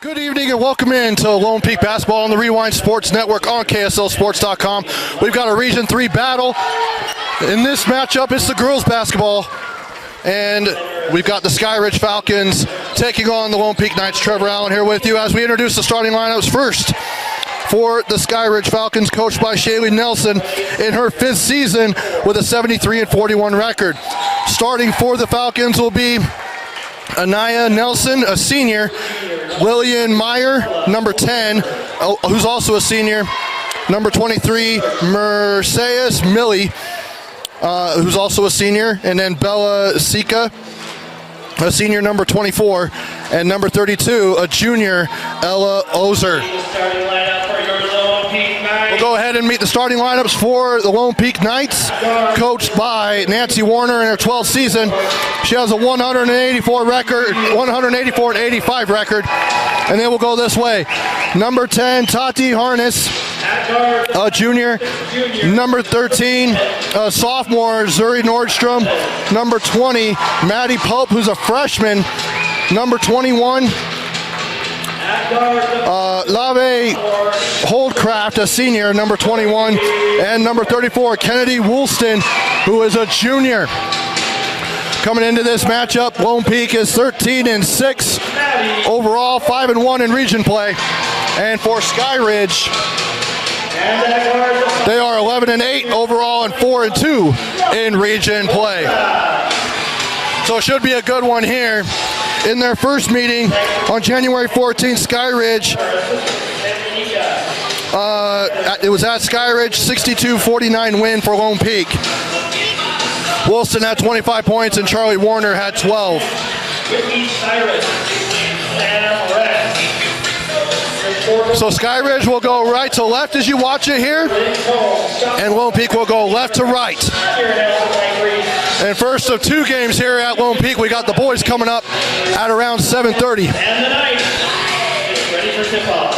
Good evening and welcome in to Lone Peak Basketball on the Rewind Sports Network on KSLSports.com. We've got a Region 3 battle. In this matchup, it's the girls basketball. And we've got the Skyridge Falcons taking on the Lone Peak Knights. Trevor Allen here with you as we introduce the starting lineups first. For the Skyridge Falcons, coached by Shaylee Nelson in her 5th season with a 73-41 record. Starting for the Falcons will be Anaya Nelson, a senior. Lillian Meyer, number 10, who's also a senior. Number 23, Mercedes Millie, who's also a senior. And then Bella Sika, a senior, number 24. And number 32, a junior, Ella Ozer. We'll go ahead and meet the starting lineups for the Lone Peak Knights, coached by Nancy Warner in her 12th season. She has a 184-85 record. And then we'll go this way. Number 10, Tati Harness, a junior. Number 13, sophomore, Zuri Nordstrom. Number 20, Maddie Pope, who's a freshman. Number 21, Lave Holdcraft, a senior, number 21, and number 34, Kennedy Woolston, who is a junior. Coming into this matchup, Lone Peak is 13-6 overall, 5-1 in region play, and for Skyridge, they are 11-8 overall and 4-2 in region play. So it should be a good one here. In their first meeting on January 14th, Skyridge, it was at Skyridge, 62-49 win for Lone Peak. Wilson had 25 points and Charlie Warner had 12. So Skyridge will go right to left as you watch it here, and Lone Peak will go left to right. And first of 2 games here at Lone Peak, we got the boys coming up at around 7:30. And the Knights is ready for tip-off.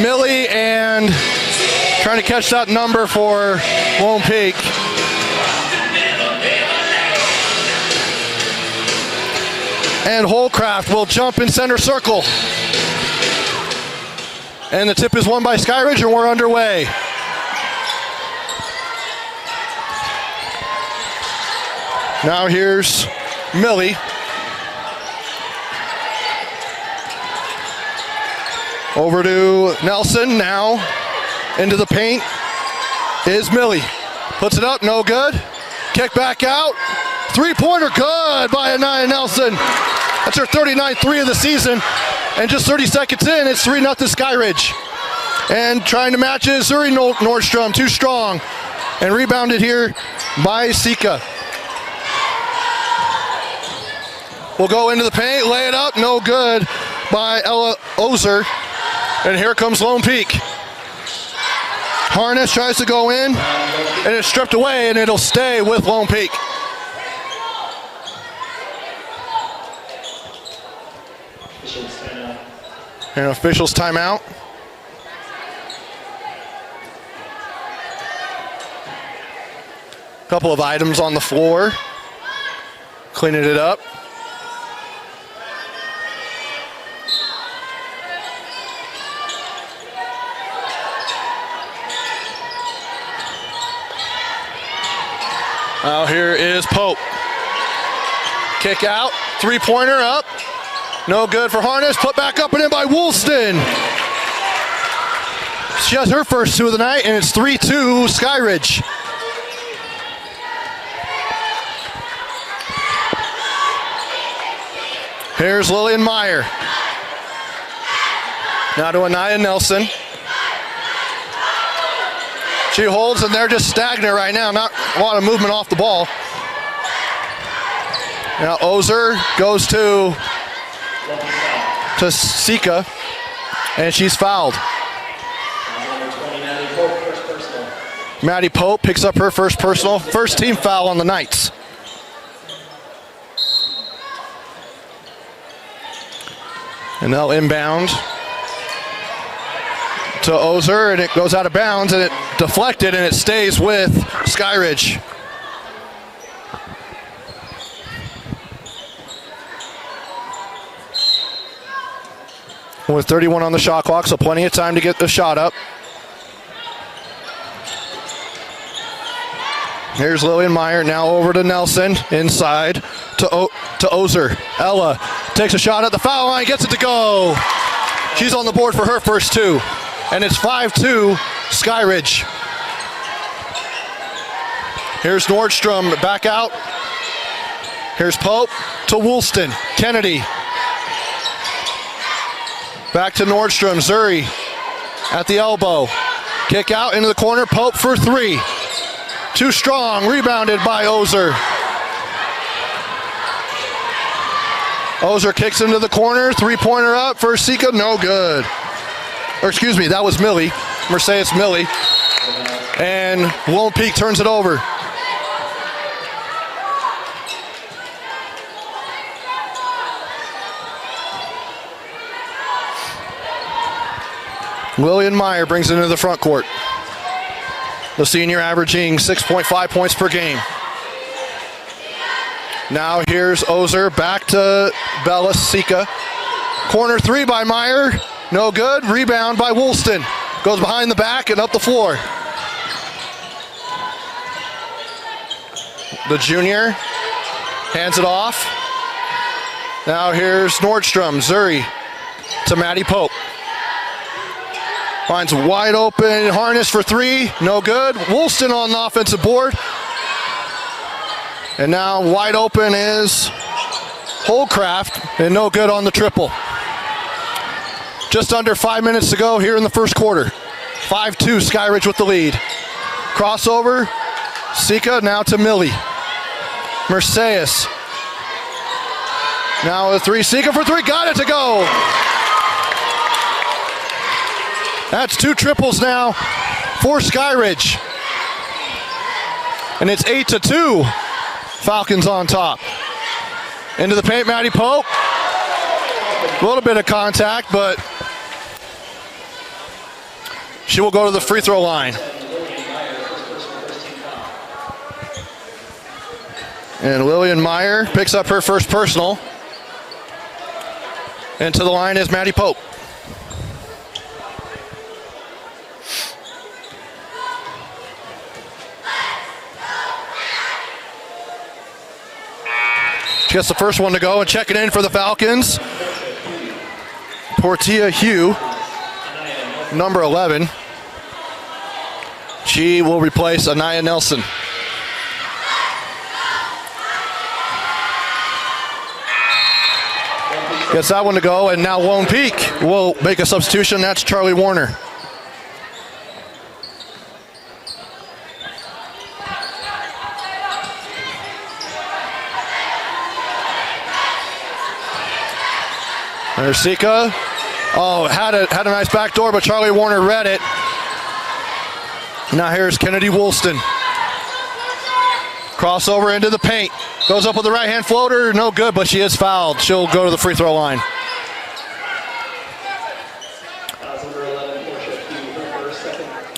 Millie and trying to catch that number for Lone Peak. And Holcraft will jump in center circle. And the tip is won by Skyridge, and we're underway. Now here's Millie. Over to Nelson now. Into the paint is Millie. Puts it up, no good. Kick back out. 3-pointer good by Anaya Nelson. That's her 39th 3 of the season. And just 30 seconds in, it's 3-0 Skyridge. And trying to match it is Zuri Nordstrom, too strong. And rebounded here by Sika. Will go into the paint, lay it up, no good by Ella Ozer. And here comes Lone Peak. Harness tries to go in, and it's stripped away, and it'll stay with Lone Peak. And officials timeout. Couple of items on the floor. Cleaning it up. Now here is Pope. Kick out, 3-pointer up. No good for Harness. Put back up and in by Woolston. She has her first 2 of the night, and it's 3-2 Skyridge. Here's Lillian Meyer. Now to Anaya Nelson. She holds, and they're just stagnant right now. Not a lot of movement off the ball. Now Ozer goes to Sika, and she's fouled. Maddie Pope picks up her first personal. First team foul on the Knights. And they'll inbound to Ozer, and it goes out of bounds, and it deflected, and it stays with Skyridge. with 31 on the shot clock, so plenty of time to get the shot up. Here's Lillian Meyer, now over to Nelson, inside to Ozer. Ella takes a shot at the foul line, gets it to go. She's on the board for her first two, and it's 5-2 Skyridge. Here's Nordstrom back out. Here's Pope to Woolston. Kennedy. Back to Nordstrom. Zuri at the elbow. Kick out into the corner. Pope for three. Too strong. Rebounded by Ozer. Ozer kicks into the corner. Three-pointer up for Sika. No good. Or excuse me, that was Millie. Mercedes Millie. And Lone Peak turns it over. Lillian Meyer brings it into the front court. The senior averaging 6.5 points per game. Now here's Ozer back to Bella Sika. Corner three by Meyer. No good. Rebound by Woolston. Goes behind the back and up the floor. The junior hands it off. Now here's Nordstrom. Zuri to Maddie Pope. Finds wide open Harness for three. No good. Woolston on the offensive board. And now wide open is Holdcraft, and no good on the triple. Just under 5 minutes to go here in the first quarter. 5-2 Skyridge with the lead. Crossover. Sika now to Millie. Mercedes. Now a three. Sika for three. Got it to go. That's two triples now for Skyridge. And it's 8-2. Falcons on top. Into the paint, Maddie Pope. A little bit of contact, but she will go to the free throw line. And Lillian Meyer picks up her first personal. And to the line is Maddie Pope. She gets the first one to go, and checking in for the Falcons. Portia Hugh, number 11. She will replace Anaya Nelson. Gets that one to go, and now Lone Peak will make a substitution. That's Charlie Warner. There's Sika. Oh, had a nice back door, but Charlie Warner read it. Now here's Kennedy Woolston. Crossover into the paint. Goes up with the right-hand floater. No good, but she is fouled. She'll go to the free throw line.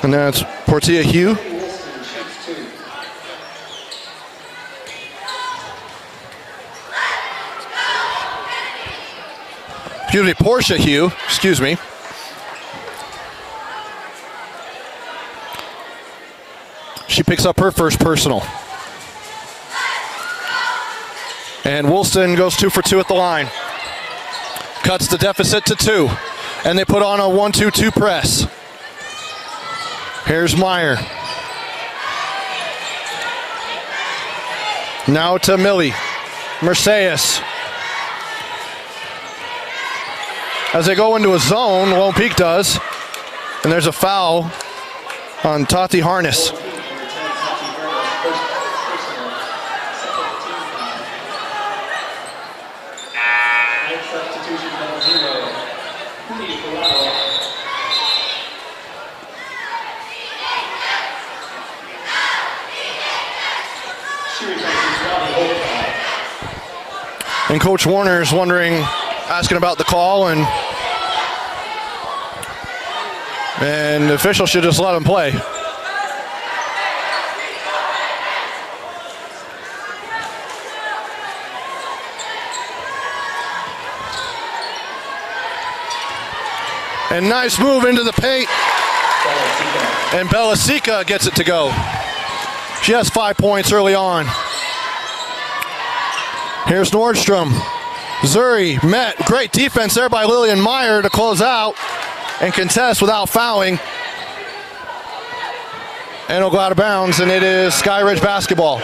And that's Portia Hugh. Excuse me, Portia Hugh. Excuse me. She picks up her first personal. And Woolston goes 2 for 2 at the line. Cuts the deficit to 2. And they put on a 1-2-2 press. Here's Meyer. Now to Millie. Mercedes. As they go into a zone, Lone Peak does. And there's a foul on Tati Harness. And Coach Warner is wondering, asking about the call, and the official should just let him play. And nice move into the paint. And Belasica gets it to go. She has 5 points early on. Here's Nordstrom. Zuri met. Great defense there by Lillian Meyer to close out and contest without fouling. And it'll go out of bounds, and it is Skyridge basketball.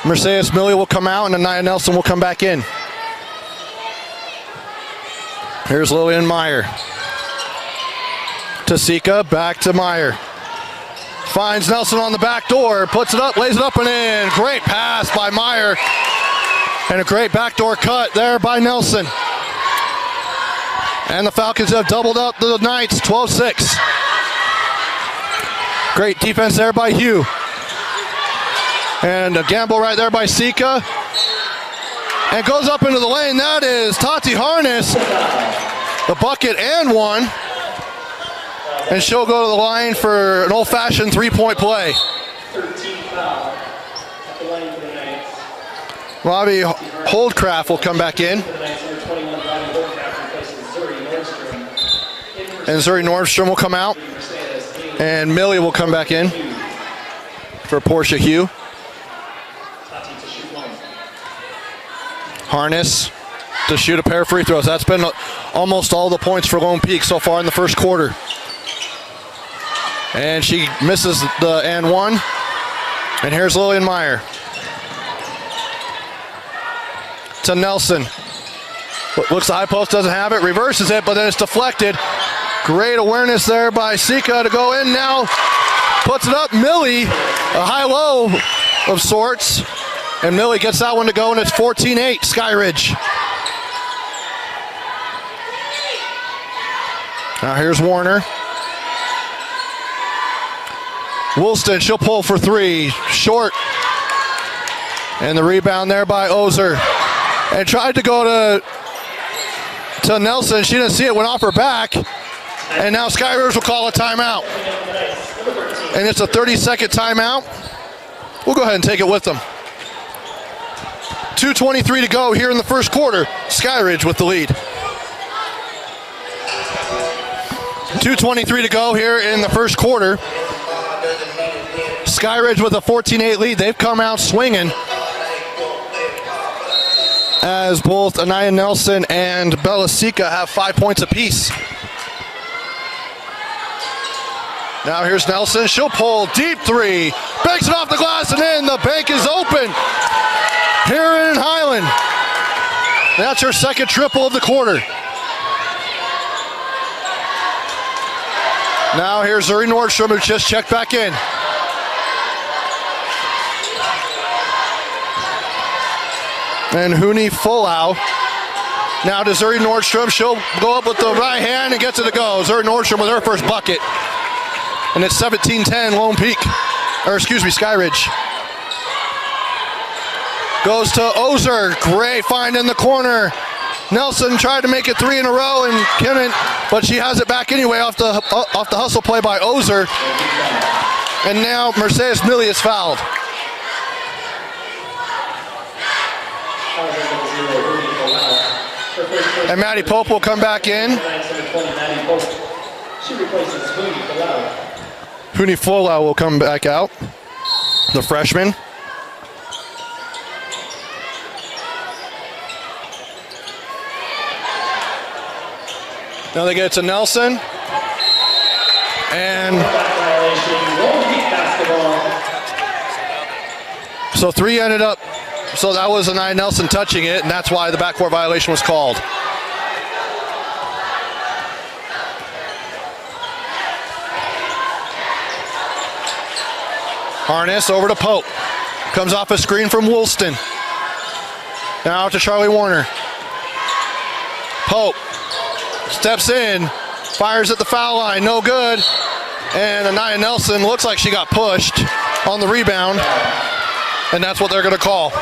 Mercedes Millie will come out, and Anaya Nelson will come back in. Here's Lillian Meyer. Tasika back to Meyer. Finds Nelson on the back door, puts it up, lays it up and in. Great pass by Meyer. And a great backdoor cut there by Nelson. And the Falcons have doubled up the Knights, 12-6. Great defense there by Hugh. And a gamble right there by Sika. And goes up into the lane. That is Tati Harness. The bucket and one. And she'll go to the line for an old-fashioned three-point play. 13 foul at the line for the Knights. Robbie Holdcraft will come back in. And Zuri Nordstrom will come out. And Millie will come back in for Portia Hugh. Harness to shoot a pair of free throws. That's been almost all the points for Lone Peak so far in the first quarter. And she misses the and one. And here's Lillian Meyer. To Nelson. Looks the high post doesn't have it. Reverses it, but then it's deflected. Great awareness there by Sika to go in now. Puts it up. Millie, a high-low of sorts. And Millie gets that one to go, and it's 14-8, Skyridge. Now here's Warner. Woolston, she'll pull for three. Short. And the rebound there by Ozer. And tried to go to Nelson. She didn't see it, went off her back. And now Skyridge will call a timeout. And it's a 30-second timeout. We'll go ahead and take it with them. 2:23 to go here in the first quarter. Skyridge with the lead. 2:23 to go here in the first quarter. Skyridge with a 14-8 lead. They've come out swinging as both Anaya Nelson and Belasica have 5 points apiece. Now here's Nelson. She'll pull deep three. Banks it off the glass and in. The bank is open here in Highland. That's her second triple of the quarter. Now here's Zuri Nordstrom, who just checked back in. And Huni Folau. Now to Zuri Nordstrom. She'll go up with the right hand and gets it to go. Zuri Nordstrom with her first bucket. And it's 17-10 Lone Peak. Or excuse me, Skyridge. Goes to Ozer. Great find in the corner. Nelson tried to make it three in a row and couldn't, but she has it back anyway off the hustle play by Ozer. And now Mercedes Millie is fouled. And Maddie Pope will come back in. Huni Folau will come back out, the freshman. Now they get it to Nelson. And so three ended up, so that was Anaya Nelson touching it, and that's why the backcourt violation was called. Harness over to Pope. Comes off a screen from Woolston. Now to Charlie Warner. Pope steps in, fires at the foul line, no good. And Anaya Nelson looks like she got pushed on the rebound. And that's what they're going to call.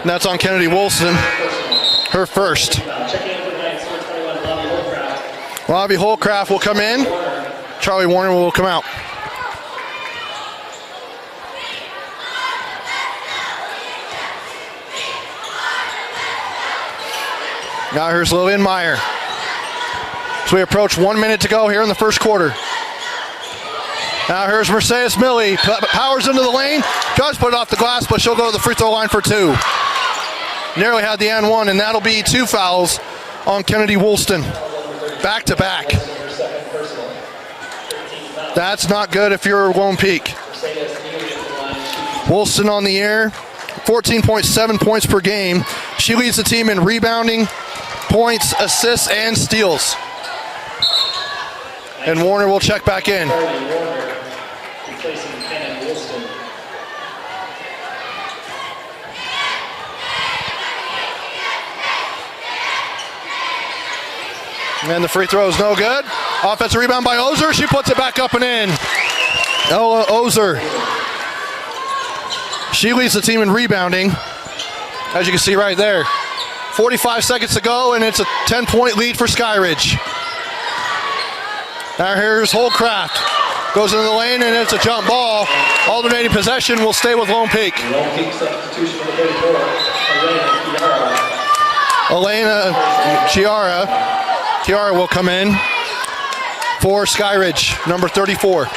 And that's on Kennedy Wilson, her first. Robbie Holcraft will come in. Charlie Warner will come out. Now here's Lillian Meyer. So we approach 1 minute to go here in the first quarter. Now here's Mercedes Millie. Powers into the lane. Tries to put it off the glass, but she'll go to the free throw line for 2. Nearly had the and 1, and that'll be 2 fouls on Kennedy Woolston. Back to back. That's not good if you're Lone Peak. Woolston on the air, 14.7 points per game. She leads the team in rebounding, points, assists, and steals. And Warner will check back in. And the free throw is no good. Offensive rebound by Ozer. She puts it back up and in. Ella Ozer. She leads the team in rebounding, as you can see right there. 45 seconds to go, and it's a 10-point lead for Skyridge. Now here's Holdcraft. Goes into the lane, and it's a jump ball. Alternating possession will stay with Lone Peak. Lone Peak substitution for the 34, Elena Chiara. Chiara will come in for Skyridge, number 34.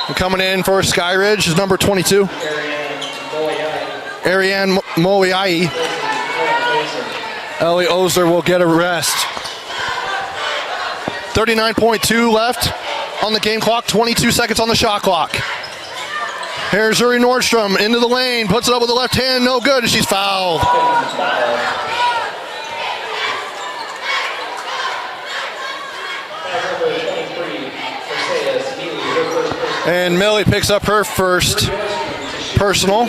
And coming in for Skyridge is number 22. Ariane Moiai. Ellie Ozer will get a rest. 39.2 left on the game clock, 22 seconds on the shot clock. Here's Zuri Nordstrom into the lane, puts it up with the left hand, no good, and she's fouled. And Millie picks up her first personal,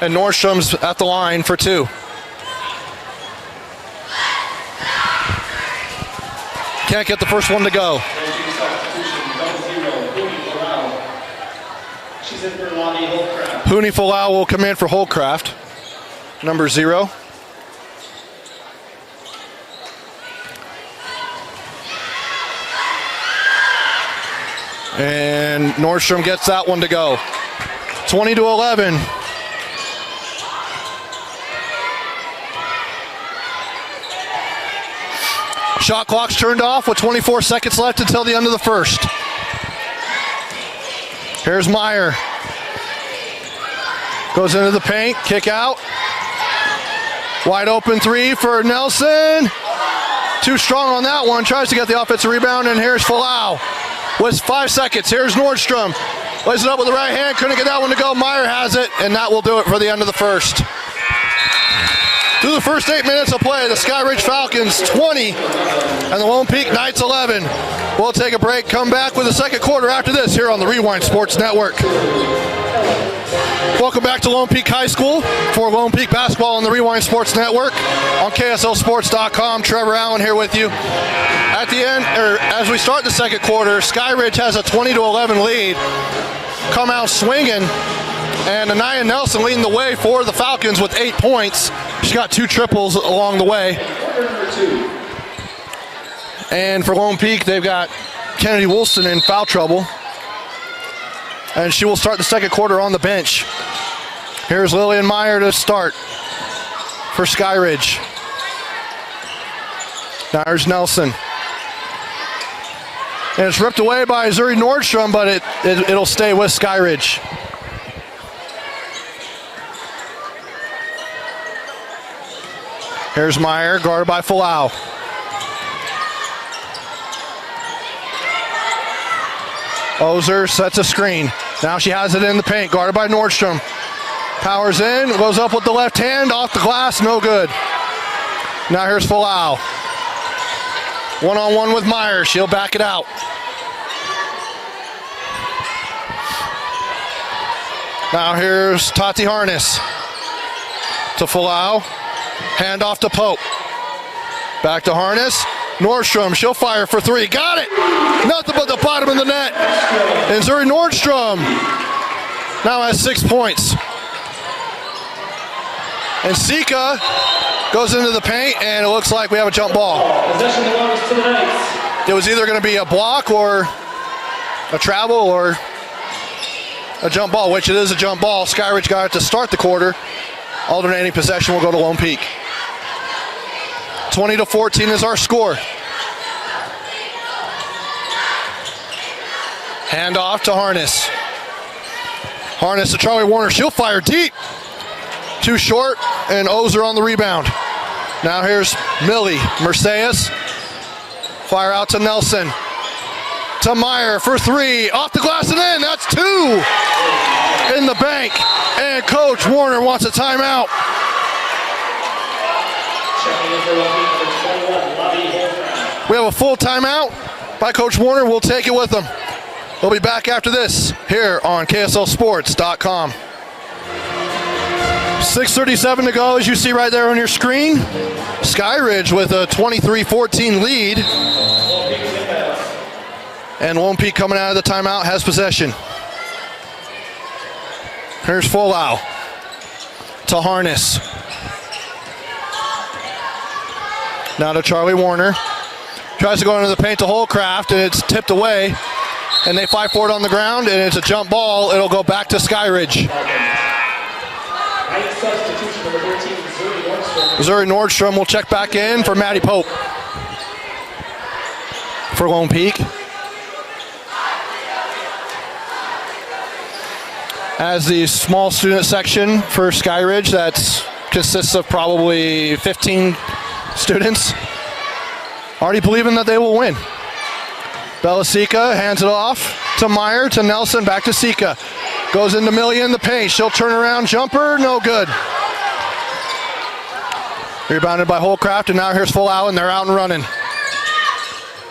and Nordstrom's at the line for 2. Can't get the first one to go. Hooney Falau will come in for Holdcraft, number 0. And Nordstrom gets that one to go. 20-11. Shot clock's turned off with 24 seconds left until the end of the first. Here's Meyer. Goes into the paint, kick out. Wide open 3 for Nelson. Too strong on that one, tries to get the offensive rebound, and here's Falau. With 5 seconds, here's Nordstrom. Lays it up with the right hand, couldn't get that one to go. Meyer has it, and that will do it for the end of the first. Through the first 8 minutes of play, the Skyridge Falcons 20 and the Lone Peak Knights 11. We'll take a break, come back with the second quarter after this here on the Rewind Sports Network. Welcome back to Lone Peak High School for Lone Peak basketball on the Rewind Sports Network on KSLSports.com. Trevor Allen here with you. At the end, or as we start the second quarter, Skyridge has a 20-11 lead. Come out swinging, and Anaya Nelson leading the way for the Falcons with 8 points. She's got 2 triples along the way. And for Lone Peak, they've got Kennedy Woolston in foul trouble. And she will start the second quarter on the bench. Here's Lillian Meyer to start for Skyridge. Now here's Nelson. And it's ripped away by Zuri Nordstrom, but it'll stay with Skyridge. Here's Meyer, guarded by Falau. Ozer sets a screen. Now she has it in the paint, guarded by Nordstrom. Powers in, goes up with the left hand, off the glass, no good. Now here's Falau. One-on-one with Meyer, she'll back it out. Now here's Tati Harness to Falau. Hand off to Pope. Back to Harness. Nordstrom, she'll fire for 3. Got it! Nothing but the bottom of the net. And Zuri Nordstrom now has 6 points. And Sika goes into the paint, and it looks like we have a jump ball. Possession belongs to the Knights. It was either going to be a block or a travel or a jump ball, which it is a jump ball. Skyridge got it to start the quarter. Alternating possession will go to Lone Peak. 20-14 is our score. Hand off to Harness. Harness to Charlie Warner. She'll fire deep. Too short, and Ozer on the rebound. Now here's Millie. Mercedes. Fire out to Nelson. To Meyer for three. Off the glass and in. That's two. In the bank. And Coach Warner wants a timeout. We have a full timeout by Coach Warner. We'll take it with him. We'll be back after this here on KSLSports.com. 6:37 to go, as you see right there on your screen. Skyridge with a 23-14 lead. And Lone Peak coming out of the timeout has possession. Here's Folau to Harness. Now to Charlie Warner. Tries to go into the paint to Holcraft, and it's tipped away. And they fight for it on the ground, and it's a jump ball. It'll go back to Skyridge. Missouri Nordstrom will check back in for Maddie Pope. For Lone Peak. As the small student section for Skyridge, that consists of probably 15 students, already believing that they will win. Belasika hands it off to Meyer, to Nelson, back to Sika. Goes into Millie in the paint. She'll turn around, jumper, no good. Rebounded by Holcraft, and now here's Folau, and they're out and running.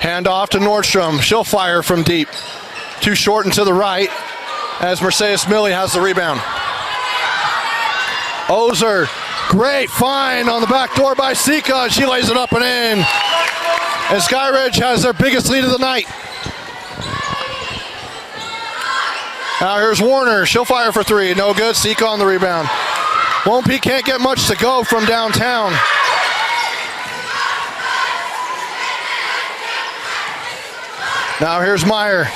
Hand off to Nordstrom. She'll fire from deep. Too short and to the right, as Mercedes Millie has the rebound. Ozer, great find on the back door by Sika. She lays it up and in. And Skyridge has their biggest lead of the night. Now here's Warner. She'll fire for three. No good. Sika on the rebound. Lone Peak can't get much to go from downtown. Now here's Meyer.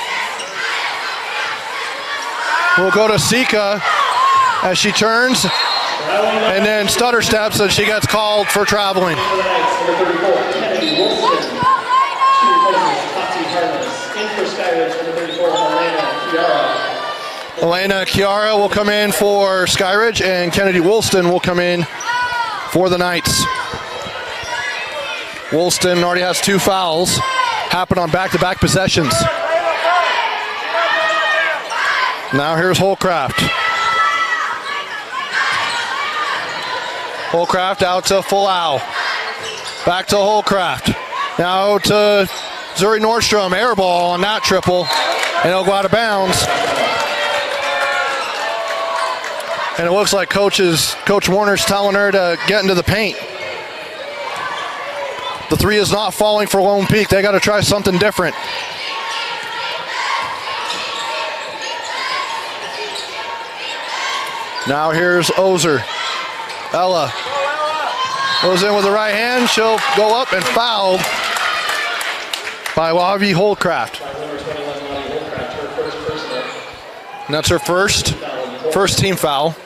We'll go to Sika as she turns and then stutter steps, and she gets called for traveling. Elena Chiara will come in for Skyridge, and Kennedy Woolston will come in for the Knights. Woolston already has 2 fouls, happen on back-to-back possessions. Now here's Holcraft. Holcraft out to Folau. Back to Holcraft. Now to Zuri Nordstrom. Air ball on that triple, and it'll go out of bounds. And it looks like Coach Warner's telling her to get into the paint. The three is not falling for Lone Peak. They got to try something different. Now here's Ozer. Ella goes in with the right hand. She'll go up and fouled by Lavi Holcraft. And that's her first team foul.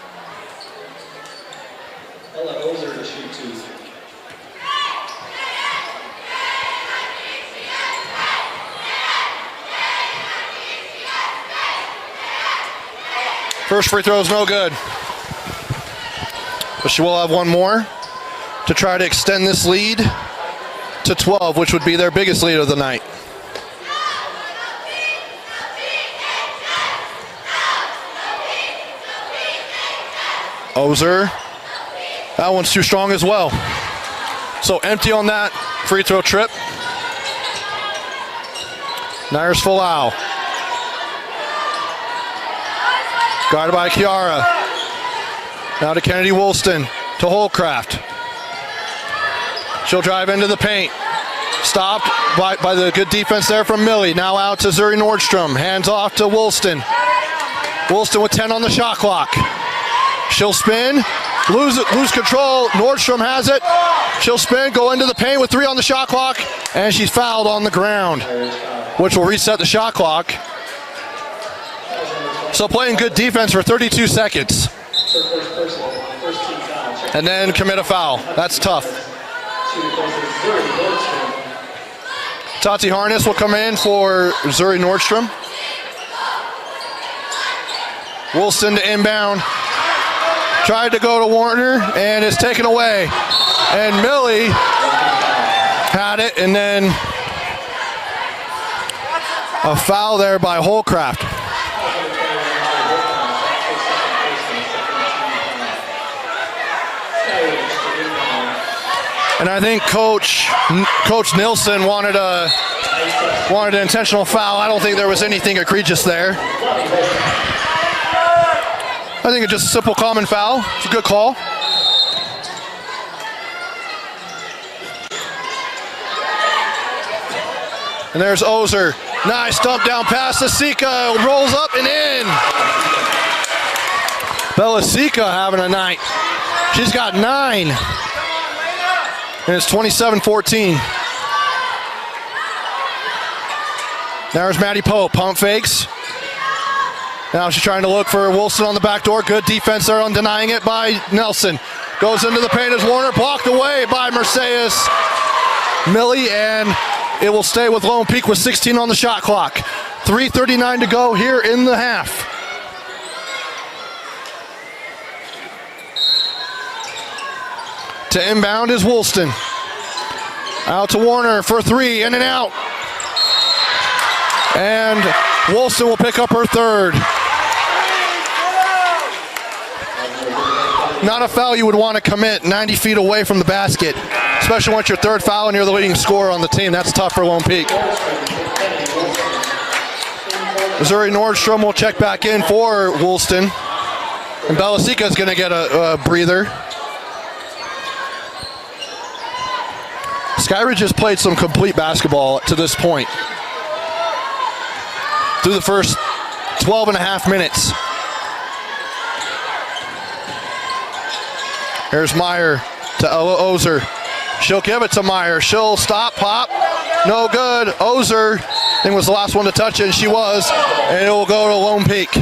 First free throw is no good. But she will have one more to try to extend this lead to 12, which would be their biggest lead of the night. Ozer. That one's too strong as well. So empty on that free throw trip. Now here's Folau. Guarded by Chiara. Now to Kennedy Woolston, to Holcraft. She'll drive into the paint. Stopped by the good defense there from Millie. Now out to Zuri Nordstrom. Hands off to Woolston. Woolston with 10 on the shot clock. She'll spin, lose control. Nordstrom has it. She'll spin, go into the paint with 3 on the shot clock, and she's fouled on the ground, which will reset the shot clock. So playing good defense for 32 seconds. And then commit a foul. That's tough. Tati Harness will come in for Zuri Nordstrom. Wilson to inbound. Tried to go to Warner, and it's taken away. And Millie had it, and then a foul there by Holcraft. And I think Coach Nilsson wanted an intentional foul. I don't think there was anything egregious there. I think it's just a simple common foul. It's a good call. And there's Ozer. Nice dump down pass to Sika. Rolls up and in. Bella Sika having a night. She's got 9. And it's 27-14. There's Maddie Pope. Pump fakes. Now she's trying to look for Wilson on the back door. Good defense there on denying it by Nelson. Goes into the paint as Warner. Blocked away by Mercedes Millie, and it will stay with Lone Peak with 16 on the shot clock. 3:39 to go here in the half. To inbound is Woolston. Out to Warner for 3, in and out. And Woolston will pick up her 3rd. Not a foul you would want to commit 90 feet away from the basket, especially once your 3rd foul and you're the leading scorer on the team. That's tough for Lone Peak. Missouri Nordstrom will check back in for Woolston. And Bella Sika is going to get a breather. Skyridge has played some complete basketball to this point. Through the first 12 and a half minutes. Here's Meyer to Ozer. She'll give it to Meyer. She'll stop, pop. No good. Ozer, I think, was the last one to touch it, and she was. And it will go to Lone Peak.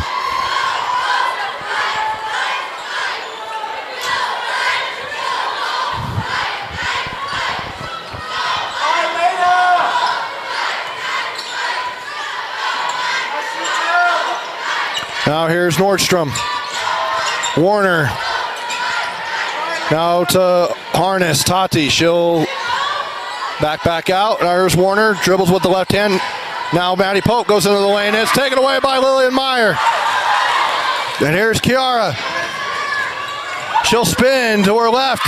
Now here's Nordstrom. Warner. Now to Harness. Tati. She'll back out. Now here's Warner. Dribbles with the left hand. Now Maddie Pope goes into the lane. It's taken away by Lillian Meyer. And here's Kiara. She'll spin to her left.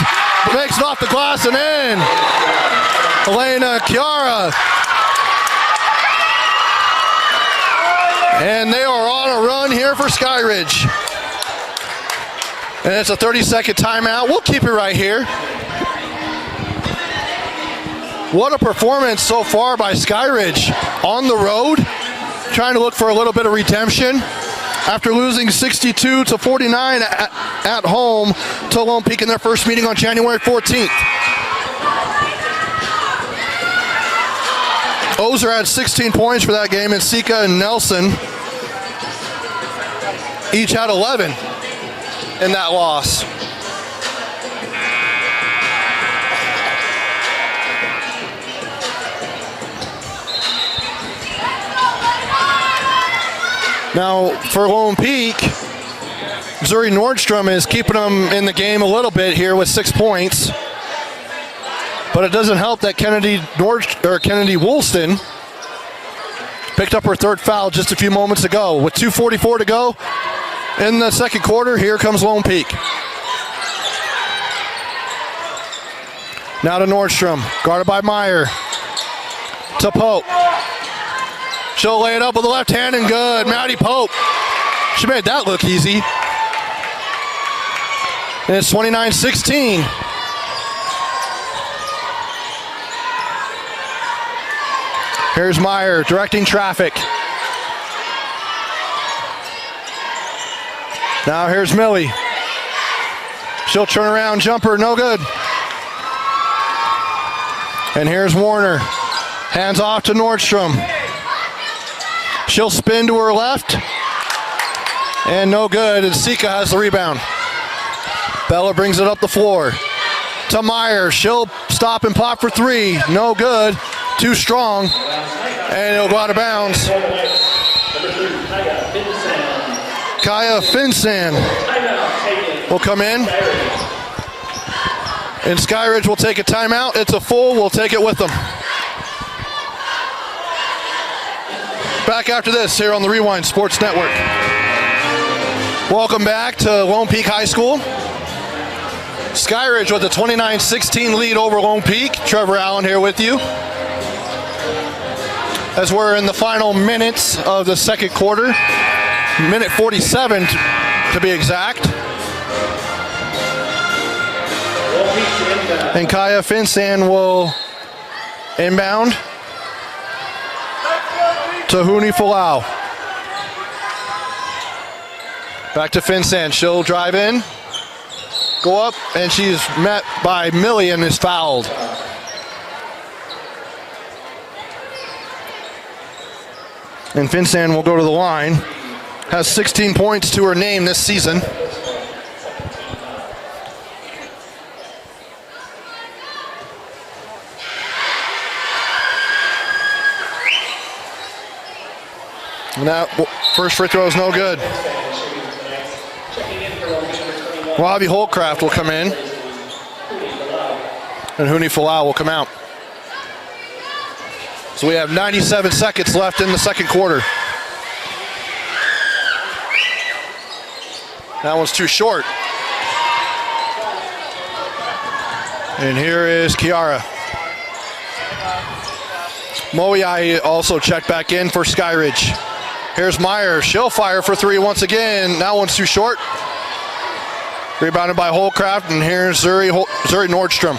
Makes it off the glass and in. Elena Kiara. And they are on a run here for Skyridge. And it's a 30-second timeout. We'll keep it right here. What a performance so far by Skyridge on the road, trying to look for a little bit of redemption after losing 62-49 at home to Lone Peak in their first meeting on January 14th. Ozer had 16 points for that game, and Sika and Nelson each had 11 in that loss. Now, for Lone Peak, Zuri Nordstrom is keeping them in the game a little bit here with 6 points. But it doesn't help that Kennedy Woolston picked up her 3rd foul just a few moments ago. With 2:44 to go in the second quarter, here comes Lone Peak. Now to Nordstrom, guarded by Meyer. To Pope. She'll lay it up with the left hand and good. Maddie Pope. She made that look easy. And it's 29-16. Here's Meyer directing traffic. Now here's Millie. She'll turn around, jumper, no good. And here's Warner. Hands off to Nordstrom. She'll spin to her left. And no good, and Sika has the rebound. Bella brings it up the floor to Meyer. She'll stop and pop for three. No good, too strong. And it'll go out of bounds. Kaya Finsan will come in. And Skyridge will take a timeout. It's a full, we'll take it with them. Back after this here on the Rewind Sports Network. Welcome back to Lone Peak High School. Skyridge with a 29-16 lead over Lone Peak. Trevor Allen here with you. As we're in the final minutes of the second quarter. Minute 47 to be exact. And Kaya Finsan will inbound to Huni Falau. Back to Finsan. She'll drive in, go up, and she's met by Millie and is fouled. And Finsan will go to the line. Has 16 points to her name this season. And that first free throw is no good. Robbie Holcraft will come in. And Huni Falau will come out. So we have 97 seconds left in the second quarter. That one's too short. And here is Kiara. Moiai also checked back in for Skyridge. Here's Meyer. She'll fire for three once again. That one's too short. Rebounded by Holcraft, and here's Zuri Nordstrom.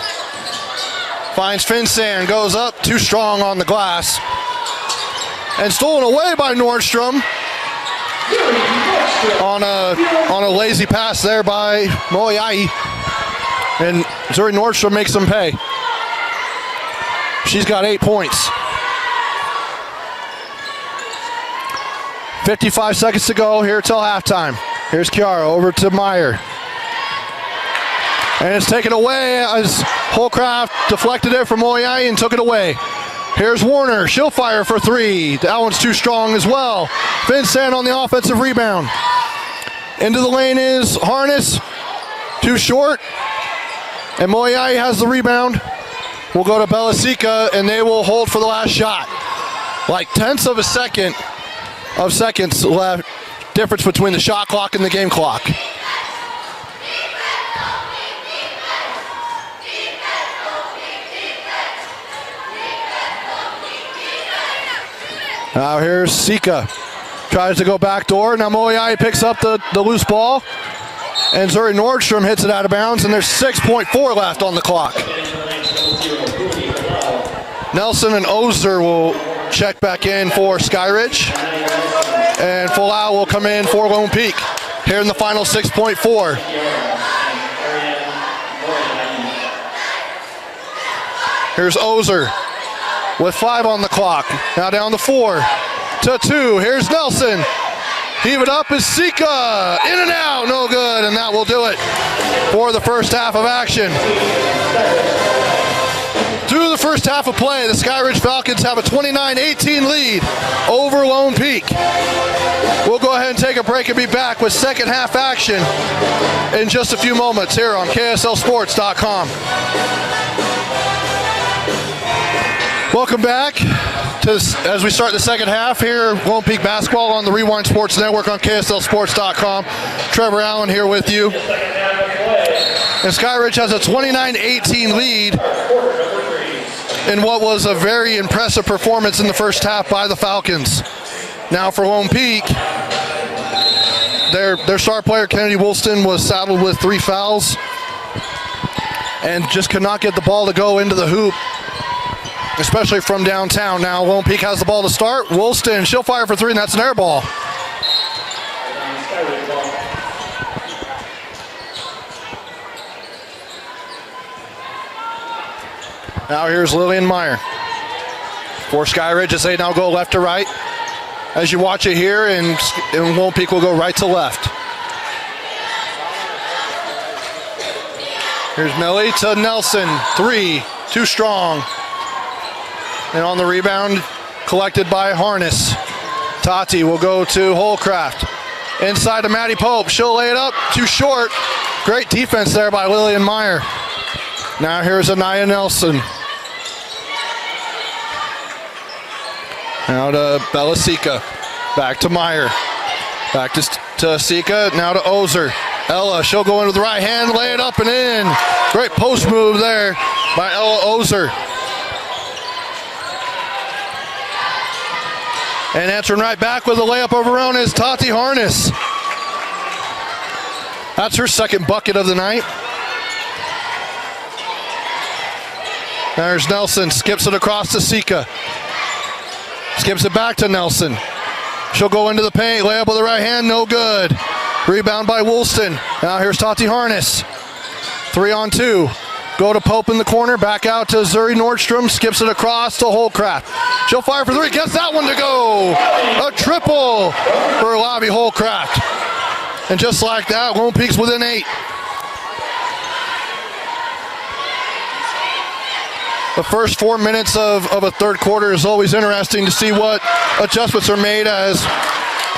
Finds Finsan, goes up, too strong on the glass. And stolen away by Nordstrom. On a lazy pass there by Moiai. And Zuri Nordstrom makes them pay. She's got 8 points. 55 seconds to go here till halftime. Here's Kiara over to Meyer. And it's taken away as Holcraft deflected it from Moiai and took it away. Here's Warner. She'll fire for three. That one's too strong as well. Finsan on the offensive rebound. Into the lane is Harness. Too short. And Moiai has the rebound. We'll go to Belasika, and they will hold for the last shot. Like tenths of a second of seconds left. Difference between the shot clock and the game clock. Now here's Sika. Tries to go backdoor. Now Moiai picks up the loose ball. And Zuri Nordstrom hits it out of bounds, and there's 6.4 left on the clock. Nelson and Ozer will check back in for Skyridge. And Falau will come in for Lone Peak. Here in the final 6.4. Here's Ozer with 5 on the clock. Now down to 4 to 2. Here's Nelson. Heave it up is Sika. In and out, no good, and that will do it for the first half of action. Through the first half of play, the Skyridge Falcons have a 29-18 lead over Lone Peak. We'll go ahead and take a break and be back with second half action in just a few moments here on KSLSports.com. Welcome back as we start the second half here, Lone Peak basketball on the Rewind Sports Network on KSLSports.com. Trevor Allen here with you. And Skyridge has a 29-18 lead in what was a very impressive performance in the first half by the Falcons. Now for Lone Peak, their star player Kennedy Woolston was saddled with 3 fouls and just could not get the ball to go into the hoop, especially from downtown. Now Lone Peak has the ball to start. Woolston, she'll fire for 3, and that's an air ball. Now here's Lillian Meyer. For Skyridge as they now go left to right. As you watch it here, and Lone Peak will go right to left. Here's Millie to Nelson. 3, too strong. And on the rebound, collected by Harness. Tati will go to Holcraft. Inside to Maddie Pope. She'll lay it up, too short. Great defense there by Lillian Meyer. Now here's Anaya Nelson. Now to Belasica. Back to Meyer. Back to Sika. Now to Ozer. Ella, she'll go into the right hand, lay it up and in. Great post move there by Ella Ozer. And answering right back with a layup of her own is Tati Harness. That's her second bucket of the night. There's Nelson, skips it across to Sika. Skips it back to Nelson. She'll go into the paint, lay up with the right hand, no good. Rebound by Woolston. Now here's Tati Harness. 3-on-2. Go to Pope in the corner, back out to Zuri Nordstrom, skips it across to Holcraft. She'll fire for 3, gets that one to go. A triple for Lavi Holcraft. And just like that, Lone Peak's within 8. The first 4 minutes of a third quarter is always interesting to see what adjustments are made as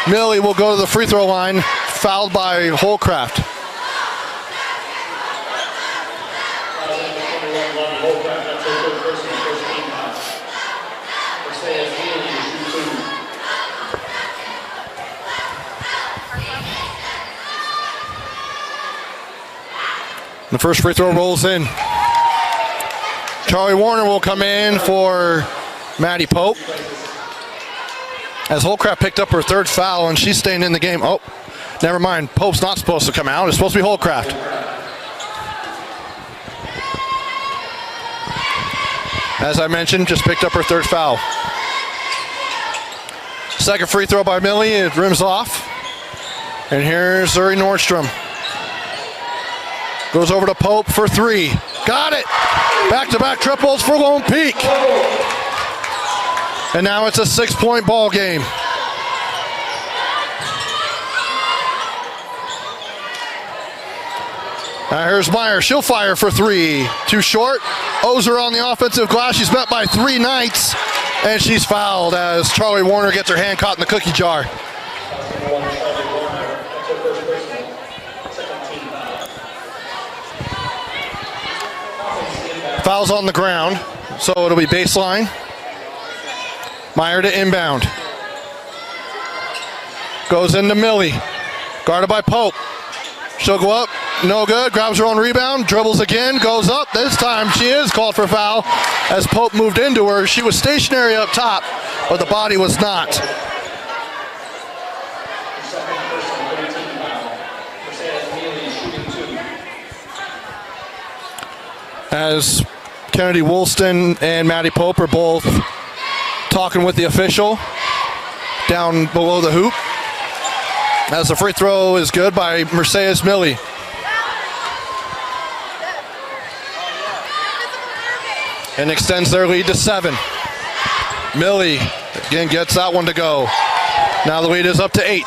Millie will go to the free throw line, fouled by Holcraft. The first free throw rolls in. Charlie Warner will come in for Maddie Pope. As Holcraft picked up her third foul and she's staying in the game. Oh, never mind. Pope's not supposed to come out. It's supposed to be Holcraft. As I mentioned, just picked up her third foul. Second free throw by Millie. It rims off. And here's Zuri Nordstrom. Goes over to Pope for 3. Got it! Back-to-back triples for Lone Peak. And now it's a 6-point ball game. Now here's Meyer. She'll fire for 3. Too short. Ozer on the offensive glass. She's met by 3 Knights. And she's fouled as Charlie Warner gets her hand caught in the cookie jar. Foul's on the ground, so it'll be baseline. Meyer to inbound. Goes into Millie. Guarded by Pope. She'll go up. No good. Grabs her own rebound. Dribbles again. Goes up. This time she is called for foul as Pope moved into her. She was stationary up top, but the body was not. As Kennedy Woolston and Maddie Pope are both talking with the official down below the hoop. As the free throw is good by Mercedes Millie. And extends their lead to 7. Millie again gets that one to go. Now the lead is up to 8.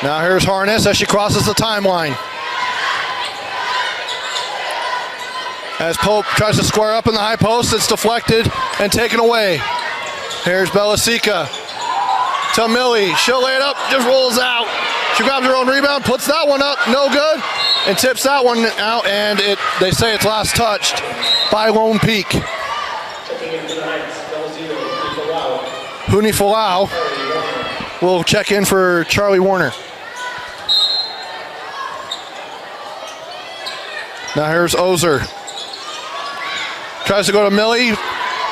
Now here's Harness as she crosses the timeline. As Pope tries to square up in the high post, it's deflected and taken away. Here's Belasica to Millie. She'll lay it up, just rolls out. She grabs her own rebound, puts that one up, no good, and tips that one out, and they say it's last touched by Lone Peak. Huni Folau will check in for Charlie Warner. Now here's Ozer. Tries to go to Millie,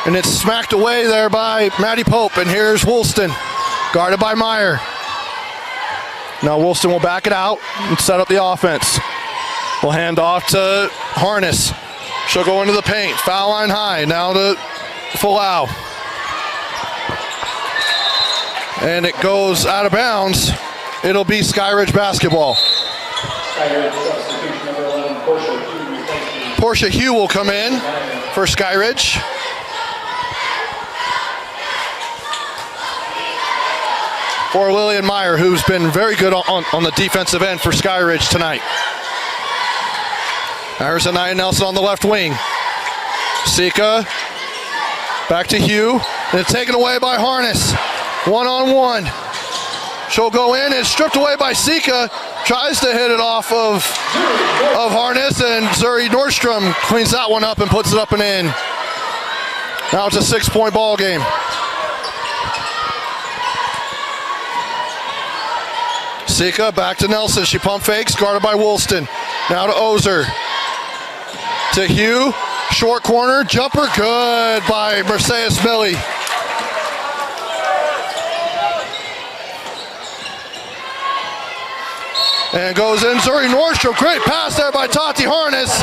and it's smacked away there by Maddie Pope. And here's Woolston, guarded by Meyer. Now Woolston will back it out and set up the offense. We'll hand off to Harness. She'll go into the paint. Foul line high. Now to Folau. And it goes out of bounds. It'll be Skyridge basketball. Skyridge substitution number 11, Portia Hugh, replacing Portia Hugh will come in for Skyridge. For Lillian Meyer, who's been very good on the defensive end for Skyridge tonight. There's Anaya Nelson on the left wing. Sika, back to Hugh, and it's taken away by Harness. One-on-one. She'll go in and stripped away by Sika. Tries to hit it off of Harness, and Zuri Nordstrom cleans that one up and puts it up and in. Now it's a 6-point ball game. Sika back to Nelson. She pump fakes, guarded by Woolston. Now to Ozer. To Hugh. Short corner, jumper, good by Mercedes Millie. And goes in Zuri Nordstrom. Great pass there by Tati Harness.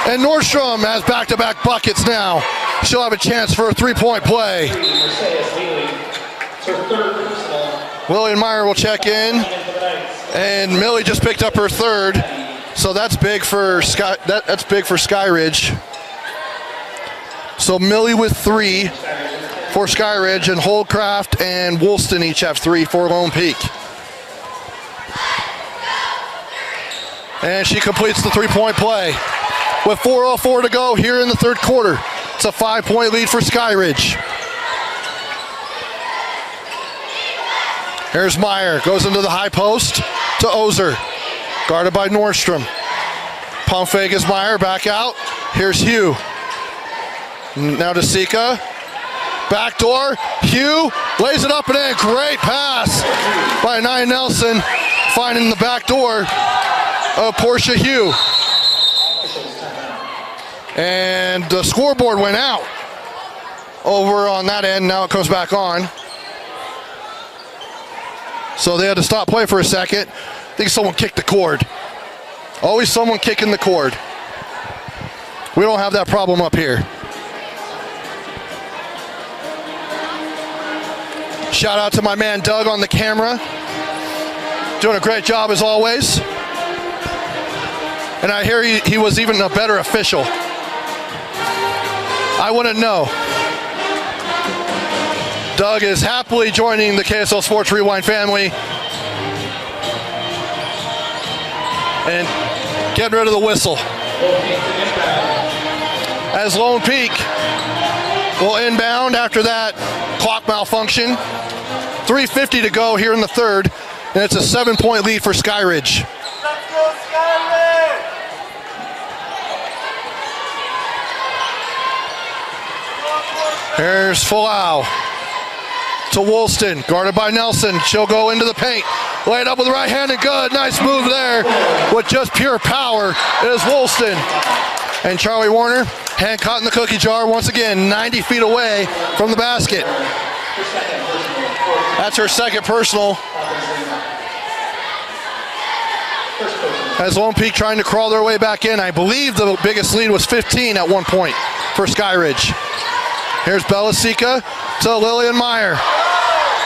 And Nordstrom has back-to-back buckets now. She'll have a chance for a 3-point play. Lillian Meyer will check in. And Millie just picked up her third. So that's big for that's big for Skyridge. So Millie with 3 for Skyridge, and Holdcraft and Woolston each have 3 for Lone Peak. And she completes the 3-point play. With 4:04 to go here in the third quarter. It's a 5-point lead for Skyridge. Here's Meyer, goes into the high post to Ozer. Guarded by Nordstrom. Pump fake is Meyer, back out. Here's Hugh. Now to Sika. Backdoor, Hugh lays it up and in. Great pass by Anaya Nelson, finding the back door of Portia Hugh. And the scoreboard went out over on that end. Now it comes back on. So they had to stop play for a second. I think someone kicked the cord. Always someone kicking the cord. We don't have that problem up here. Shout out to my man Doug on the camera. Doing a great job as always. And I hear he was even a better official. I wouldn't know. Doug is happily joining the KSL Sports Rewind family. And getting rid of the whistle. As Lone Peak will inbound after that clock malfunction. 3:50 to go here in the third, and it's a 7-point lead for Skyridge. Let's go, Skyridge! Here's Folau to Woolston, guarded by Nelson. She'll go into the paint. Lay it up with the right hand and good. Nice move there with just pure power. It is Woolston. And Charlie Warner, hand caught in the cookie jar once again, 90 feet away from the basket. That's her second personal. As Lone Peak trying to crawl their way back in. I believe the biggest lead was 15 at one point for Skyridge. Here's Bella Sika to Lillian Meyer.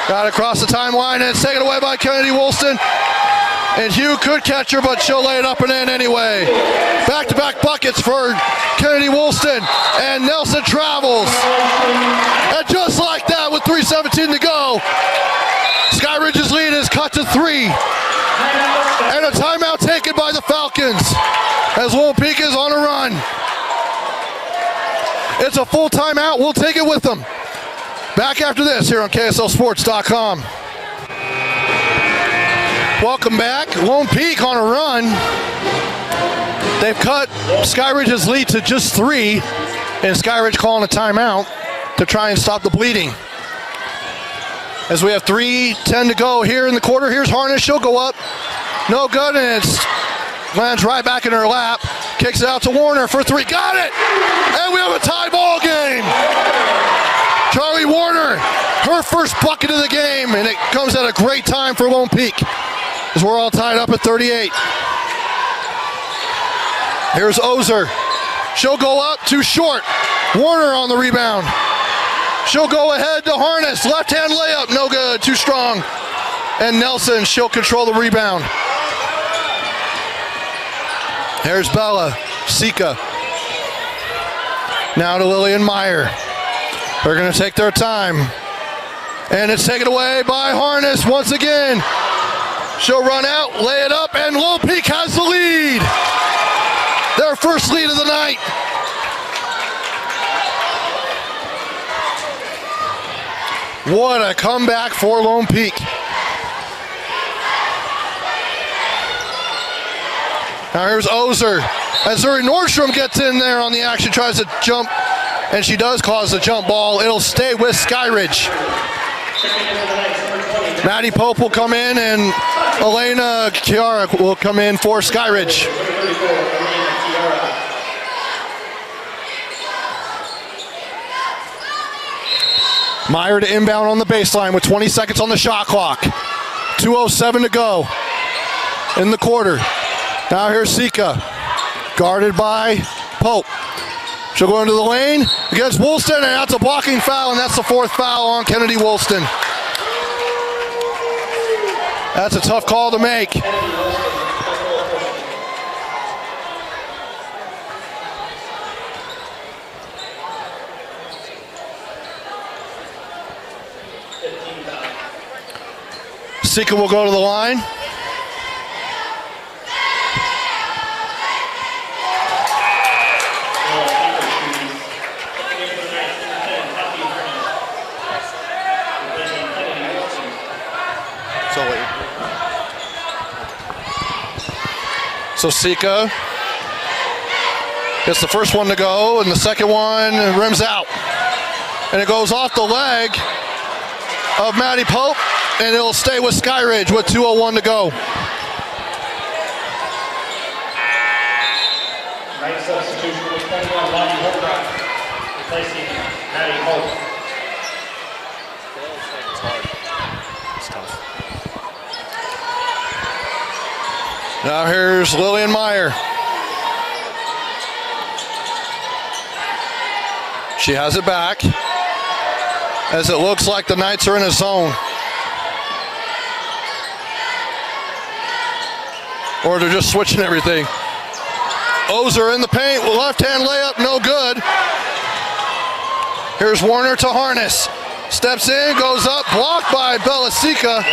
Got across the timeline, and it's taken away by Kennedy Woolston. And Hugh could catch her, but she'll lay it up and in anyway. Back-to-back buckets for Kennedy Woolston, and Nelson travels. And just like that, with 3:17 to go, Skyridge's lead is cut to 3. And a timeout taken by the Falcons as Lone Peak is on a run. It's a full timeout. We'll take it with them. Back after this here on KSLSports.com. Welcome back. Lone Peak on a run. They've cut Skyridge's lead to just 3, and Skyridge calling a timeout to try and stop the bleeding. As we have 3:10 to go here in the quarter. Here's Harness. She'll go up. No good, and it lands right back in her lap. Kicks it out to Warner for 3. Got it! And we have a tie ball game. Charlie Warner, her first bucket of the game, and it comes at a great time for Lone Peak as we're all tied up at 38. Here's Ozer. She'll go up, too short. Warner on the rebound. She'll go ahead to Harness. Left-hand layup, no good, too strong. And Nelson, she'll control the rebound. There's Bella, Sika. Now to Lillian Meyer. They're going to take their time. And it's taken away by Harness once again. She'll run out, lay it up, and Lone Peak has the lead. Their first lead of the night. What a comeback for Lone Peak. Now here's Ozer. As Zuri Nordstrom gets in there on the action, tries to jump, and she does cause the jump ball. It'll stay with Skyridge. Maddie Pope will come in, and Elena Chiara will come in for Skyridge. Meyer to inbound on the baseline with 20 seconds on the shot clock. 2:07 to go in the quarter. Now here's Sika, guarded by Pope. She'll go into the lane against Woolston, and that's a blocking foul, and that's the fourth foul on Kennedy Woolston. That's a tough call to make. Sika will go to the line. So Sika gets the first one to go, and the second one rims out. And it goes off the leg of Maddie Pope, and it'll stay with Skyridge with 2:01 to go. Right substitution with 21, Lonnie Holcroft, replacing Maddie Pope. It's hard. It's tough. Now here's Lillian Meyer. She has it back, as it looks like the Knights are in a zone. Or they're just switching everything. Ozer in the paint, left-hand layup, no good. Here's Warner to Harness. Steps in, goes up, blocked by Bella Sika,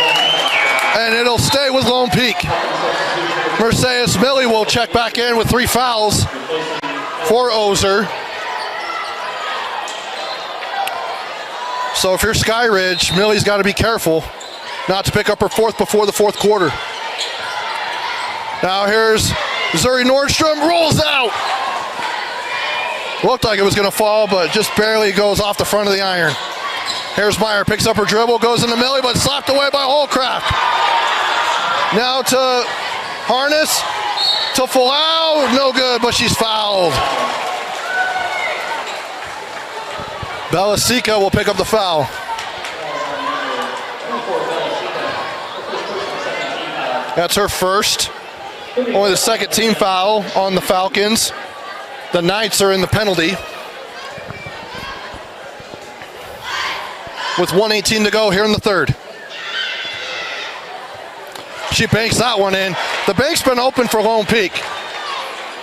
and it'll stay with Lone Peak. Mercedes Millie will check back in with 3 fouls for Ozer. So if you're Skyridge, Millie's got to be careful not to pick up her 4th before the 4th quarter. Now here's Zuri Nordstrom, rolls out. Looked like it was going to fall, but just barely goes off the front of the iron. Here's Meyer, picks up her dribble, goes into Millie, but slapped away by Holcraft. Now to Harness, to Falau, no good, but she's fouled. Bella Sika will pick up the foul. That's her first. Only the second team foul on the Falcons. The Knights are in the penalty. With 1:18 to go here in the third. She banks that one in. The bank's been open for Lone Peak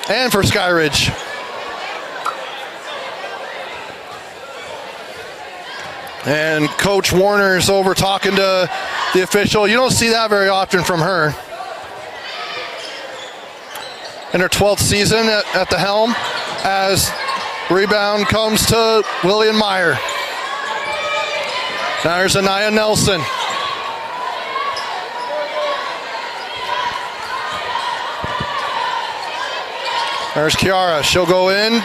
and for Skyridge. And Coach Warner's over talking to the official. You don't see that very often from her. In her 12th season at the helm, as rebound comes to Lillian Meyer. Now here's Anaya Nelson. There's Chiara. She'll go in,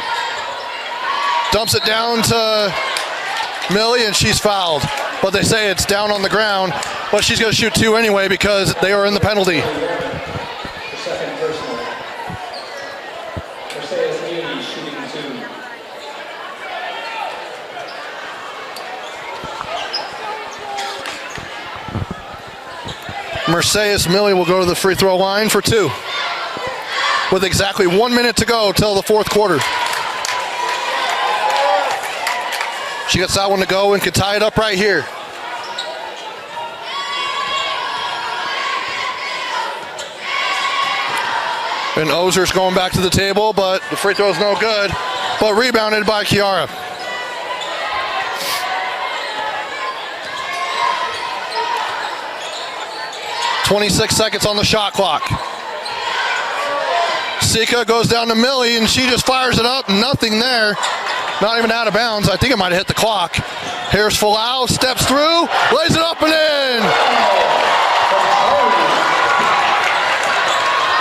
dumps it down to Millie, and she's fouled. But they say it's down on the ground, but she's going to shoot 2 anyway because they are in the penalty. The second personal. Mercedes Millie shooting 2. Mercedes Millie will go to the free throw line for 2. With exactly 1 minute to go till the 4th quarter. She gets that one to go and can tie it up right here. And Ozer's going back to the table, but the free throw is no good. But rebounded by Kiara. .26 seconds on the shot clock. Sika goes down to Millie, and she just fires it up. Nothing there. Not even out of bounds. I think it might have hit the clock. Here's Falau, steps through, lays it up and in.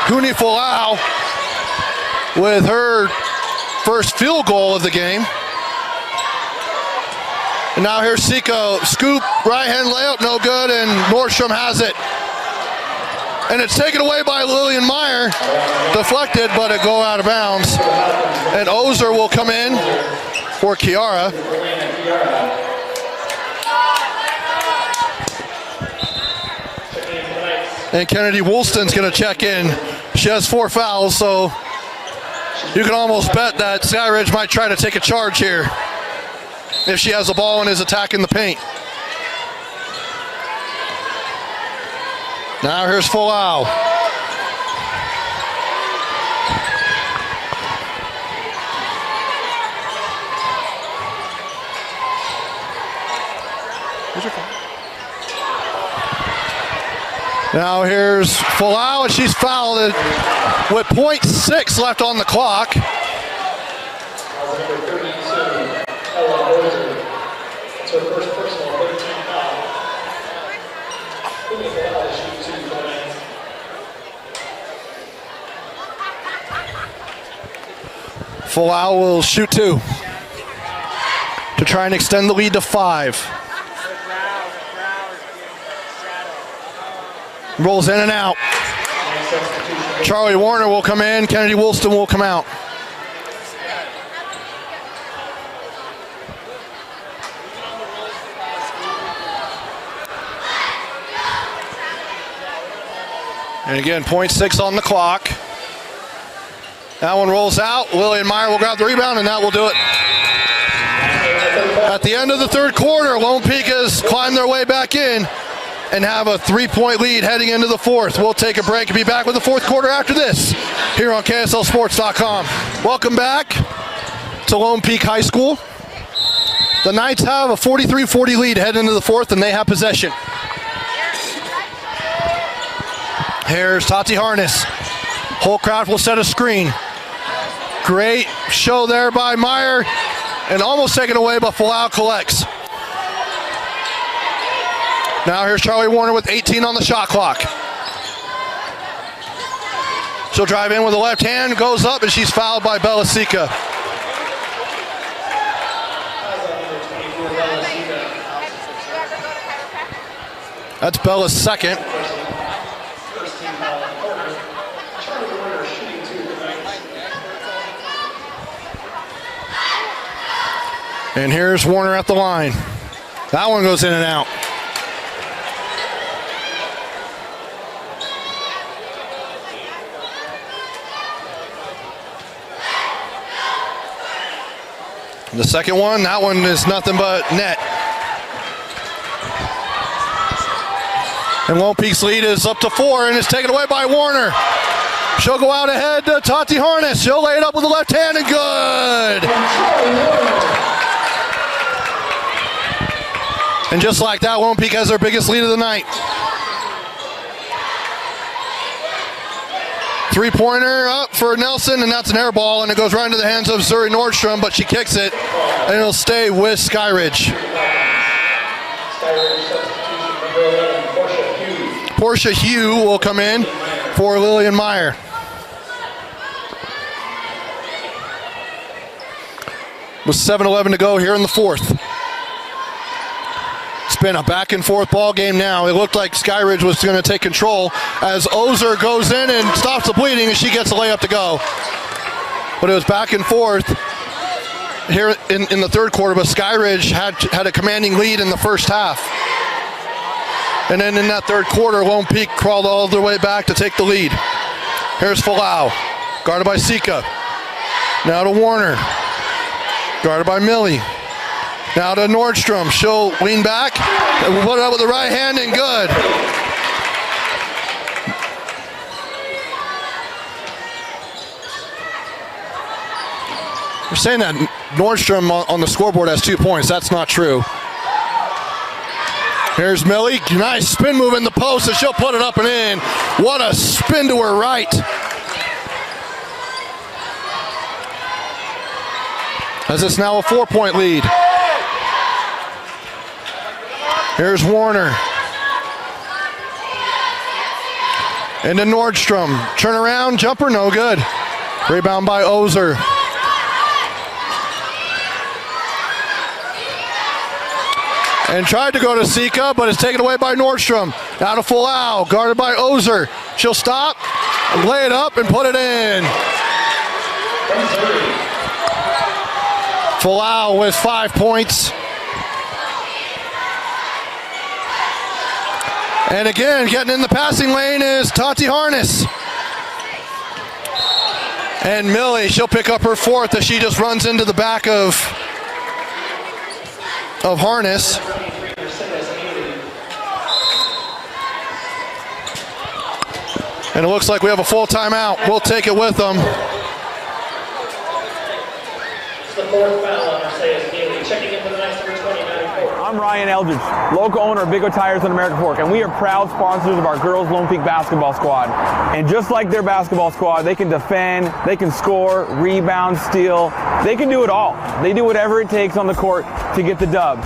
Huni Falau with her first field goal of the game. And now here's Sika, scoop, right hand layup, no good, and Nordstrom has it. And it's taken away by Lillian Meyer. Deflected, but it go out of bounds. And Ozer will come in for Kiara. And Kennedy Woolston's going to check in. She has 4 fouls, so you can almost bet that Skyridge might try to take a charge here if she has the ball and is attacking the paint. Now here's Falau. Now here's Falau, and she's fouled with .6 left on the clock. Falau will shoot 2 to try and extend the lead to 5. Rolls in and out. Charlie Warner will come in. Kennedy Woolston will come out. And again, .6 on the clock. That one rolls out. Lillian Meyer will grab the rebound, and that will do it. At the end of the third quarter, Lone Peak has climbed their way back in and have a 3-point lead heading into the fourth. We'll take a break and be back with the fourth quarter after this here on KSLSports.com. Welcome back to Lone Peak High School. The Knights have a 43-40 lead heading into the fourth, and they have possession. Here's Tati Harness. Holcraft will set a screen. Great show there by Meyer, and almost taken away, but Falau collects. Now here's Charlie Warner with 18 on the shot clock. She'll drive in with the left hand, goes up, and she's fouled by Bella Sika. That's Bella's second. And here's Warner at the line. That one goes in and out. The second one, that one is nothing but net. And Lone Peak's lead is up to 4, and it's taken away by Warner. She'll go out ahead to Tati Harness. She'll lay it up with the left hand, and good. And just like that, Lone Peak has their biggest lead of the night. 3-pointer up for Nelson, and that's an air ball, and it goes right into the hands of Zuri Nordstrom, but she kicks it, and it'll stay with Skyridge. Portia Hugh will come in for Lillian Meyer. With 7:11 to go here in the fourth. It's been a back and forth ball game now. It looked like Skyridge was going to take control as Ozer goes in and stops the bleeding, and she gets a layup to go. But it was back and forth here in the third quarter, but Skyridge had a commanding lead in the first half. And then in that third quarter, Lone Peak crawled all the way back to take the lead. Here's Falau, guarded by Sika. Now to Warner, guarded by Millie. Now to Nordstrom. She'll lean back, and put it up with the right hand, and good. You're saying that Nordstrom on the scoreboard has 2 points. That's not true. Here's Millie. Nice spin move in the post, and she'll put it up and in. What a spin to her right. As it's now a 4-point lead. Here's Warner. Into Nordstrom. Turn around, jumper, no good. Rebound by Ozer. And tried to go to Sika, but it's taken away by Nordstrom. Now to Folau, guarded by Ozer. She'll stop, lay it up, and put it in. Folau with 5 points. And again, getting in the passing lane is Tati Harness. And Millie, she'll pick up her 4th as she just runs into the back of Harness. And it looks like we have a full timeout. We'll take it with them. It's the 4th foul on Mercedes Neely. Checking in for the next number 20, I'm Ryan Eldridge, local owner of Big O Tires in American Fork, and we are proud sponsors of our girls Lone Peak basketball squad. And just like their basketball squad, they can defend, they can score, rebound, steal. They can do it all. They do whatever it takes on the court to get the dub.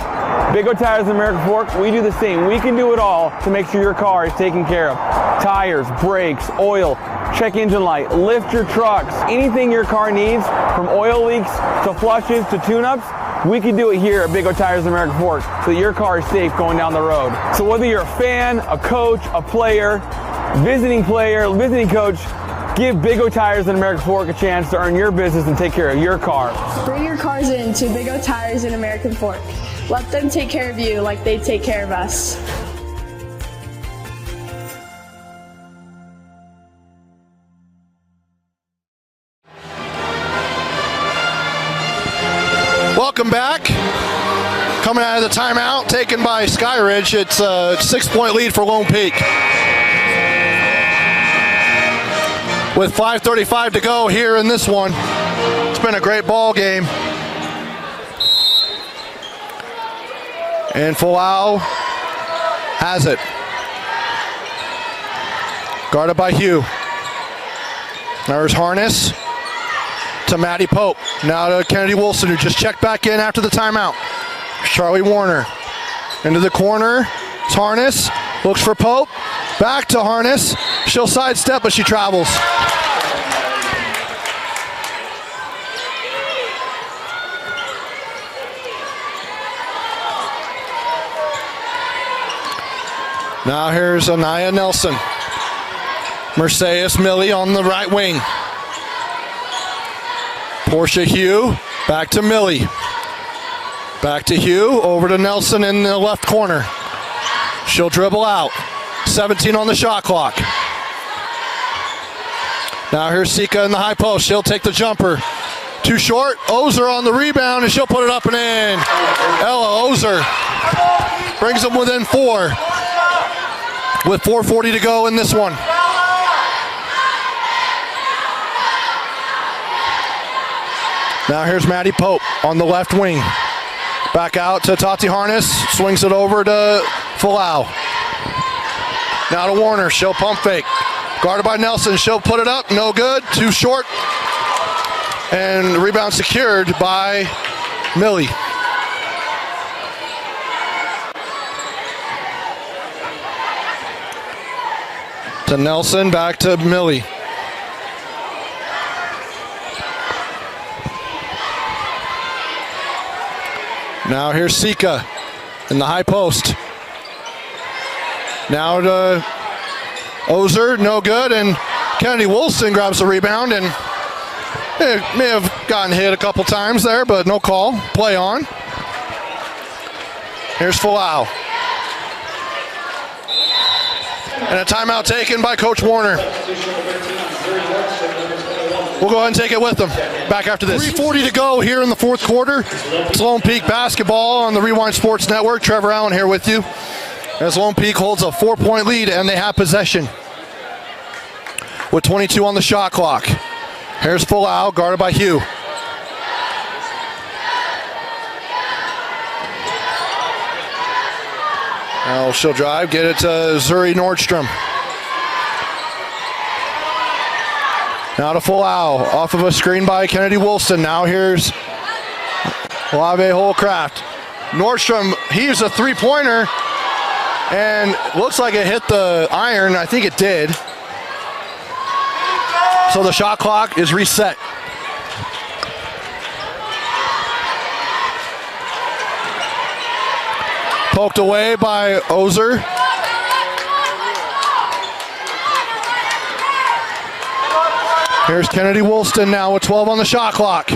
Big O Tires in American Fork, we do the same. We can do it all to make sure your car is taken care of. Tires, brakes, oil, check engine light, lift your trucks, anything your car needs, from oil leaks to flushes to tune-ups, we can do it here at Big O Tires in American Fork so that your car is safe going down the road. So whether you're a fan, a coach, a player, visiting coach, give Big O Tires in American Fork a chance to earn your business and take care of your car. Bring your cars in to Big O Tires in American Fork. Let them take care of you like they take care of us. Welcome back. Coming out of the timeout taken by Skyridge. It's a 6-point lead for Lone Peak. With 5:35 to go here in this one. It's been a great ball game. And Folau has it. Guarded by Hugh. There's Harness to Maddie Pope. Now to Kennedy Wilson, who just checked back in after the timeout. Charlie Warner into the corner. It's Harness. Looks for Pope. Back to Harness. She'll sidestep, but she travels. Now here's Anaya Nelson. Mercedes Millie on the right wing. Portia Hugh, back to Millie. Back to Hugh, over to Nelson in the left corner. She'll dribble out. 17 on the shot clock. Now here's Sika in the high post. She'll take the jumper. Too short. Ozer on the rebound, and she'll put it up and in. Ella Ozer brings them within 4 with 4:40 to go in this one. Now here's Maddie Pope on the left wing. Back out to Tati Harness. Swings it over to Folau. Now to Warner. She'll pump fake. Guarded by Nelson. She'll put it up. No good. Too short. And the rebound secured by Millie. To Nelson. Back to Millie. Now here's Sika in the high post. Now to Ozer, no good, and Kennedy Wilson grabs the rebound, and may have gotten hit a couple times there, but no call. Play on. Here's Folau. And a timeout taken by Coach Warner. We'll go ahead and take it with them. Back after this. 3:40 to go here in the fourth quarter. It's Lone Peak basketball on the Rewind Sports Network. Trevor Allen here with you. As Lone Peak holds a 4-point lead and they have possession with 22 on the shot clock. Here's Folau, guarded by Hugh. Now she'll drive, get it to Zuri Nordstrom. Now to Folau, off of a screen by Kennedy Woolston. Now here's Lave Holcraft. Nordstrom heaves a three-pointer, and looks like it hit the iron. I think it did. So the shot clock is reset. Poked away by Ozer. Here's Kennedy Woolston now with 12 on the shot clock.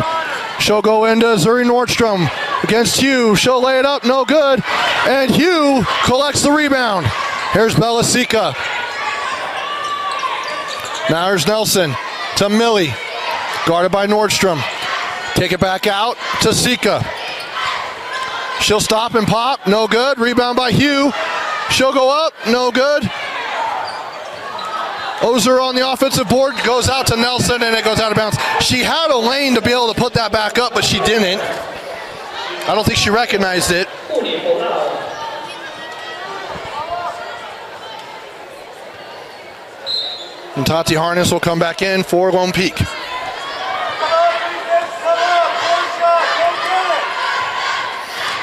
She'll go into Zuri Nordstrom against Hugh. She'll lay it up, no good. And Hugh collects the rebound. Here's Belasica. Now here's Nelson to Millie. Guarded by Nordstrom. Take it back out to Sika. She'll stop and pop, no good. Rebound by Hugh. She'll go up, no good. Ozer on the offensive board, goes out to Nelson, and it goes out of bounds. She had a lane to be able to put that back up, but she didn't. I don't think she recognized it. And Tati Harness will come back in for Lone Peak.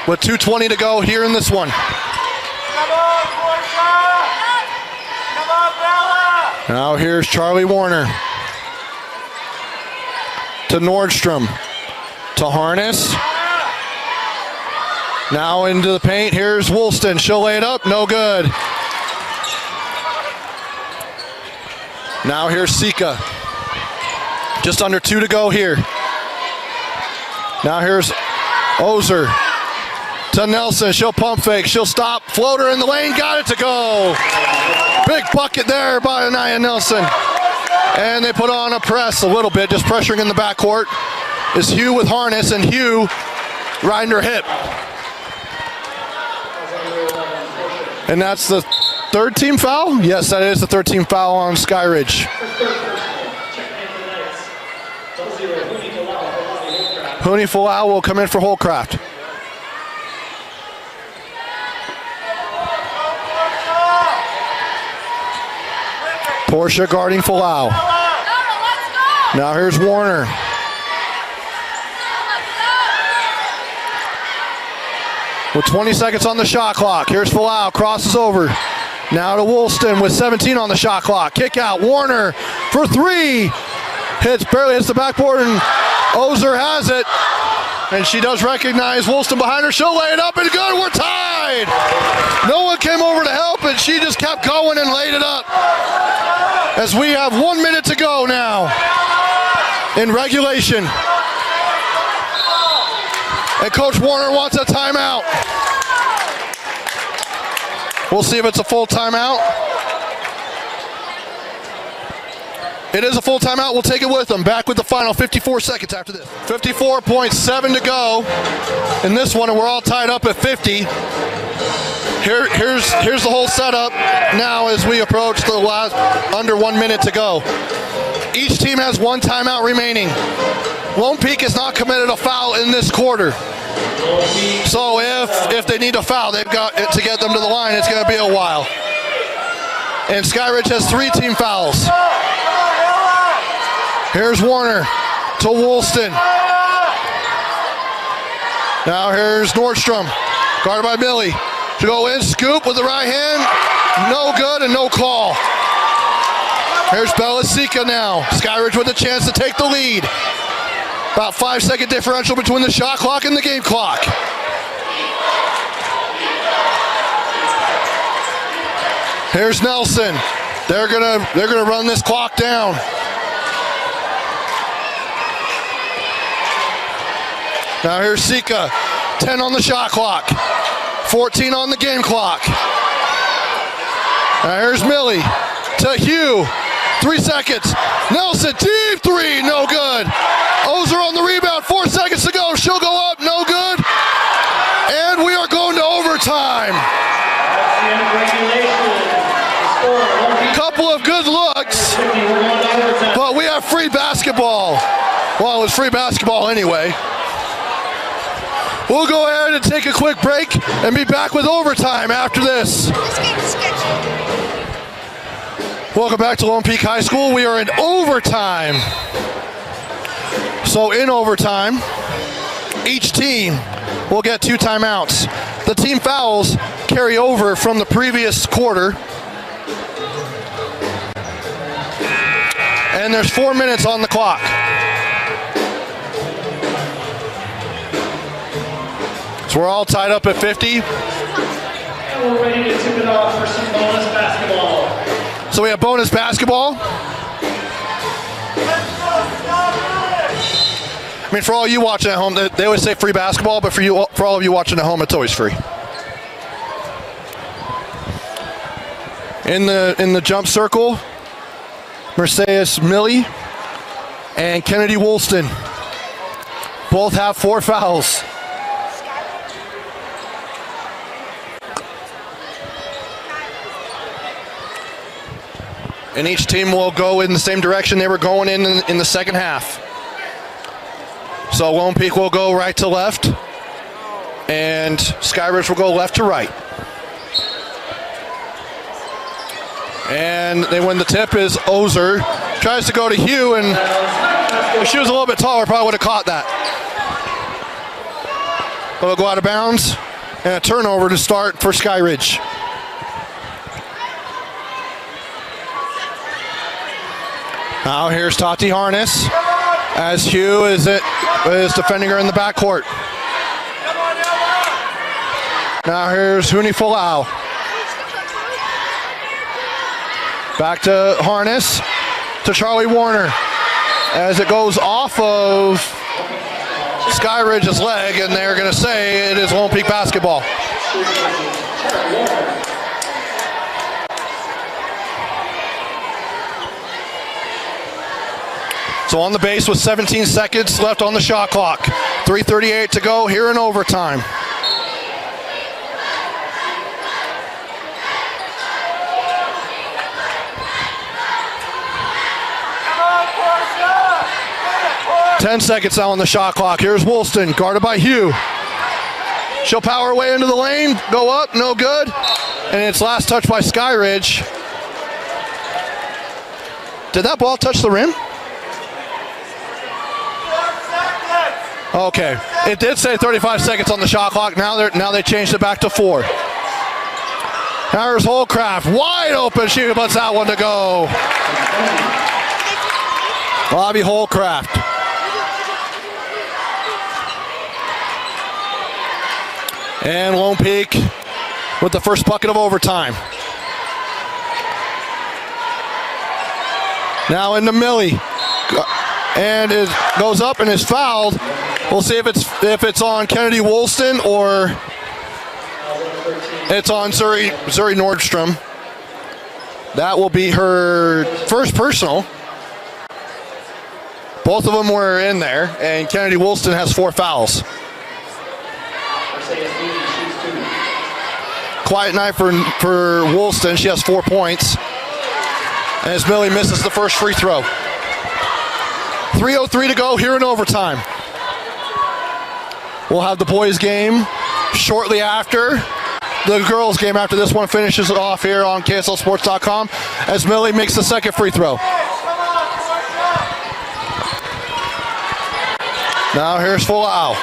With 2:20 to go here in this one. Now here's Charlie Warner. To Nordstrom. To Harness. Now into the paint. Here's Woolston. She'll lay it up. No good. Now here's Sika. Just under 2 to go here. Now here's Ozer. To Nelson. She'll pump fake. She'll stop. Floater in the lane. Got it to go. Big bucket there by Anaya Nelson. And they put on a press a little bit, just pressuring in the backcourt. Is Hugh with Harness, and Hugh riding her hip. And that's the third team foul? Yes, that is the third team foul on Skyridge. Huni Folau will come in for Holcraft. Portia guarding Folau. Now here's Warner. With 20 seconds on the shot clock. Here's Folau, crosses over. Now to Woolston with 17 on the shot clock. Kick out, Warner for three. Barely hits the backboard, and Ozer has it. And she does recognize Woolston behind her. She'll lay it up and good, we're tied. No one came over to help, and she just kept going and laid it up. As we have 1 minute to go now in regulation. And Coach Warner wants a timeout. We'll see if it's a full timeout. It is a full timeout. We'll take it with them. Back with the final 54 seconds after this. 54.7 to go in this one, and we're all tied up at 50. Here's the whole setup now as we approach the last under 1 minute to go. Each team has one timeout remaining. Lone Peak has not committed a foul in this quarter. So if they need a foul, they've got to get them to the line. It's going to be a while. And Skyridge has 3 team fouls. Here's Warner to Woolston. Now here's Nordstrom, guarded by Millie. To go in, scoop with the right hand, no good and no call. Here's Belasica now. Skyridge with a chance to take the lead. About 5-second differential between the shot clock and the game clock. Here's Nelson. They're gonna run this clock down. Now here's Sika. 10 on the shot clock. 14 on the game clock. Now here's Millie to Hugh. 3 seconds. Nelson, deep three, no good. Ozer on the rebound, 4 seconds to go. She'll go up, no good. And we are going to overtime. Couple of good looks, but we have free basketball. Well, it was free basketball anyway. We'll go ahead and take a quick break and be back with overtime after this. Welcome back to Lone Peak High School. We are in overtime. So in overtime, each team will get 2 timeouts. The team fouls carry over from the previous quarter. And there's 4 minutes on the clock. So we're all tied up at 50. And we're ready to tip it off for some bonus basketball. So we have bonus basketball. I mean, for all you watching at home, they always say free basketball, but for all of you watching at home, it's always free. In the jump circle, Mercedes Millie and Kennedy Woolston both have 4 fouls. And each team will go in the same direction they were going in the second half. So Lone Peak will go right to left, and Skyridge will go left to right. And they win the tip is Ozer. Tries to go to Hugh, and if she was a little bit taller, probably would have caught that. But it'll go out of bounds, and a turnover to start for Skyridge. Now here's Tati Harness as Hugh is defending her in the backcourt. Now here's Huni Folau. Back to Harness, to Charlie Warner as it goes off of Skyridge's leg, and they're going to say it is Lone Peak basketball. So on the base with 17 seconds left on the shot clock. 3:38 to go here in overtime. Come on, Portia! 10 seconds now on the shot clock. Here's Woolston, guarded by Hugh. She'll power her way into the lane, go up, no good. And it's last touch by Skyridge. Did that ball touch the rim? Okay, it did say 35 seconds on the shot clock. Now they changed it back to 4. Now here's Holcraft, wide open. She lets that one to go. Bobby Holcraft. And Lone Peak with the first bucket of overtime. Now into Millie. And it goes up and is fouled. We'll see if it's on Kennedy Woolston or it's on Zuri Nordstrom. That will be her first personal. Both of them were in there, and Kennedy Woolston has 4 fouls. Quiet night for Woolston. She has 4 points. And as Millie misses the first free throw. 3:03 to go here in overtime. We'll have the boys' game shortly after. The girls' game after this one finishes it off here on KSLSports.com as Millie makes the second free throw. Now here's Folau.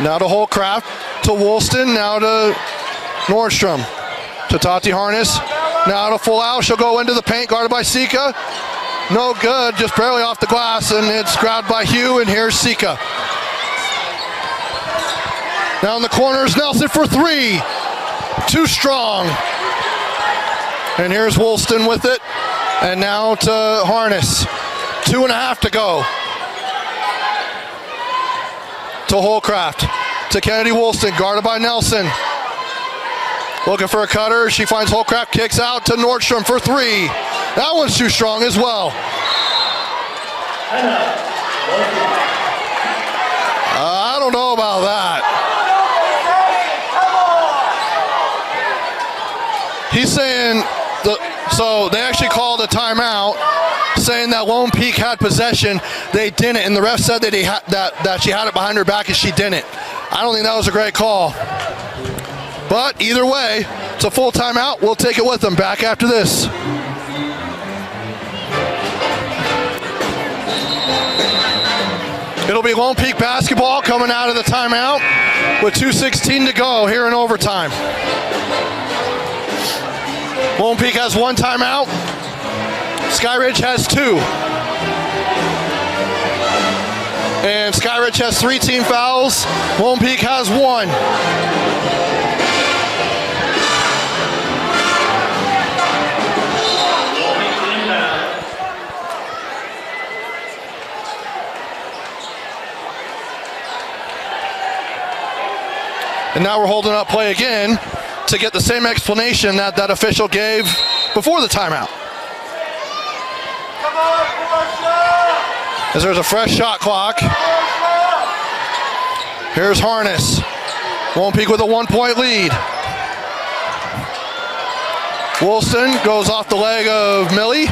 Now to Holcraft, to Woolston, now to Nordstrom, to Tati Harness, now to Folau. She'll go into the paint, guarded by Sika. No good, just barely off the glass, and it's grabbed by Hugh, and here's Sika. Now in the corners, Nelson for 3. Too strong. And here's Woolston with it. And now to Harness. 2.5 to go. To Holcraft. To Kennedy Woolston, guarded by Nelson. Looking for a cutter. She finds Holcraft, kicks out to Nordstrom for 3. That one's too strong as well. I don't know about that. He's saying, so they actually called a timeout, saying that Lone Peak had possession. They didn't, and the ref said that that she had it behind her back and she didn't. I don't think that was a great call. But either way, it's a full timeout. We'll take it with them. Back after this. It'll be Lone Peak basketball coming out of the timeout with 2:16 to go here in overtime. Lone Peak has one timeout. Skyridge has two. And Skyridge has 3 team fouls. Lone Peak has 1. And now we're holding up play again to get the same explanation that that official gave before the timeout. Come on, Portia! As there's a fresh shot clock. Here's Harness. Lone Peak with a 1-point lead. Woolston goes off the leg of Millie.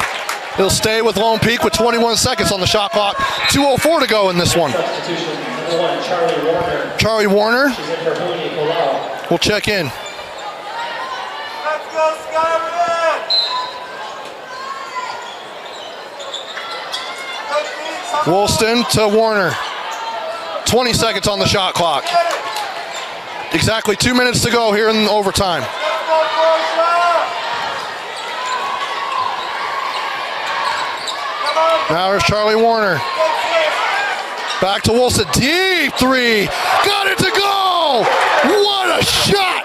He'll stay with Lone Peak with 21 seconds on the shot clock. 2:04 to go in this one. Substitution, number 1, Charlie Warner. Charlie Warner She's in for Hooney Colau. will check in. Let's go, Skyridge! Woolston to Warner. 20 seconds on the shot clock. Exactly 2 minutes to go here in overtime. Let's go, Portia! Come on, Now there's Charlie Warner. Back to Woolston. Deep three. Got it to go! What a shot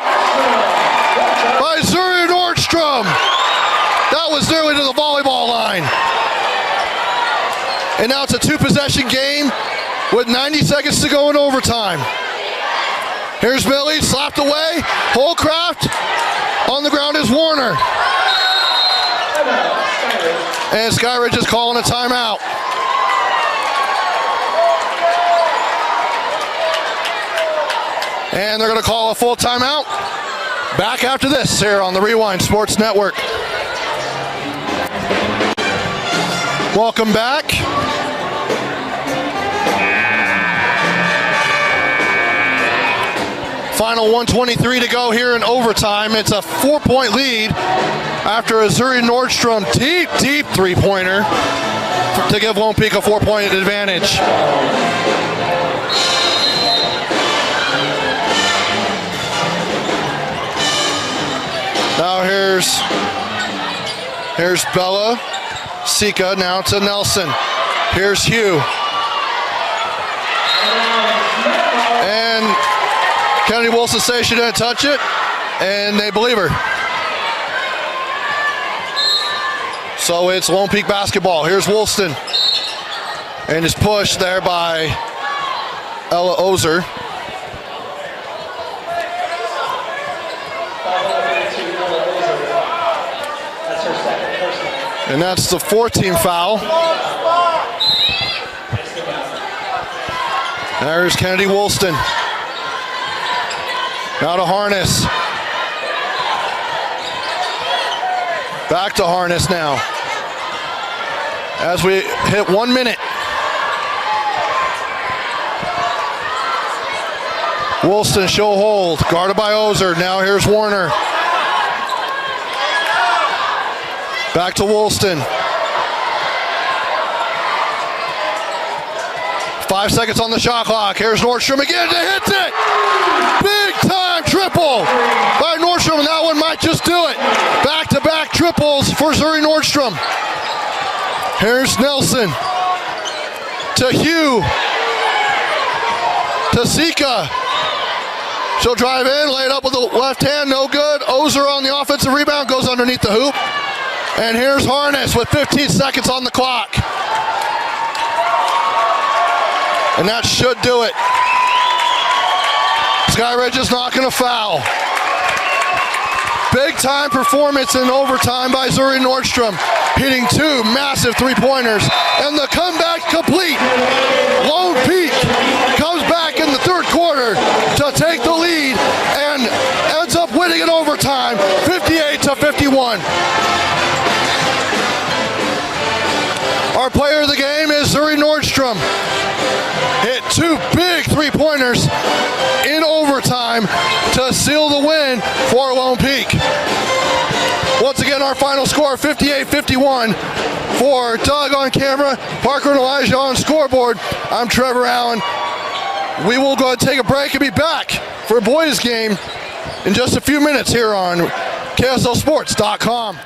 by Zuri Nordstrom. That was nearly to the volleyball line. And now it's a 2-possession game with 90 seconds to go in overtime. Here's Millie, slapped away. Holcraft. On the ground is Warner. And Skyridge is calling a timeout. And they're going to call a full timeout. Back after this here on the Rewind Sports Network. Welcome back. Final 1:23 to go here in overtime. It's a 4-point lead after a Zuri Nordstrom deep three-pointer to give Lone Peak a 4-point advantage. Now here's Bella. Sika now to Nelson. Here's Hugh. And Kennedy Wilson says she didn't touch it, and they believe her. So it's Lone Peak basketball. Here's Woolston. And is pushed there by Ella Ozer. And that's the 4th-team foul. There's Kennedy Woolston. Now to Harness. Back to Harness now. As we hit 1 minute. Woolston show hold. Guarded by Ozer. Now here's Warner. Back to Woolston. 5 seconds on the shot clock. Here's Nordstrom again. They hit it. Big time triple by Nordstrom, and that one might just do it. Back-to-back triples for Zuri Nordstrom. Here's Nelson to Hugh to Sika. She'll drive in, lay it up with the left hand, no good. Ozer on the offensive rebound, goes underneath the hoop. And here's Harness with 15 seconds on the clock. And that should do it. Skyridge is not going to foul. Big time performance in overtime by Zuri Nordstrom, hitting 2 massive three-pointers. And the comeback complete. Lone Peak comes back in the 3rd quarter to take the lead and ends up winning in overtime, 58-51. player of the game is Zuri Nordstrom. Hit 2 big three-pointers in overtime to seal the win for Lone Peak. Once again, our final score, 58-51. For Doug on camera, Parker and Elijah on scoreboard, I'm Trevor Allen. We will go ahead and take a break and be back for a boys game in just a few minutes here on KSLSports.com.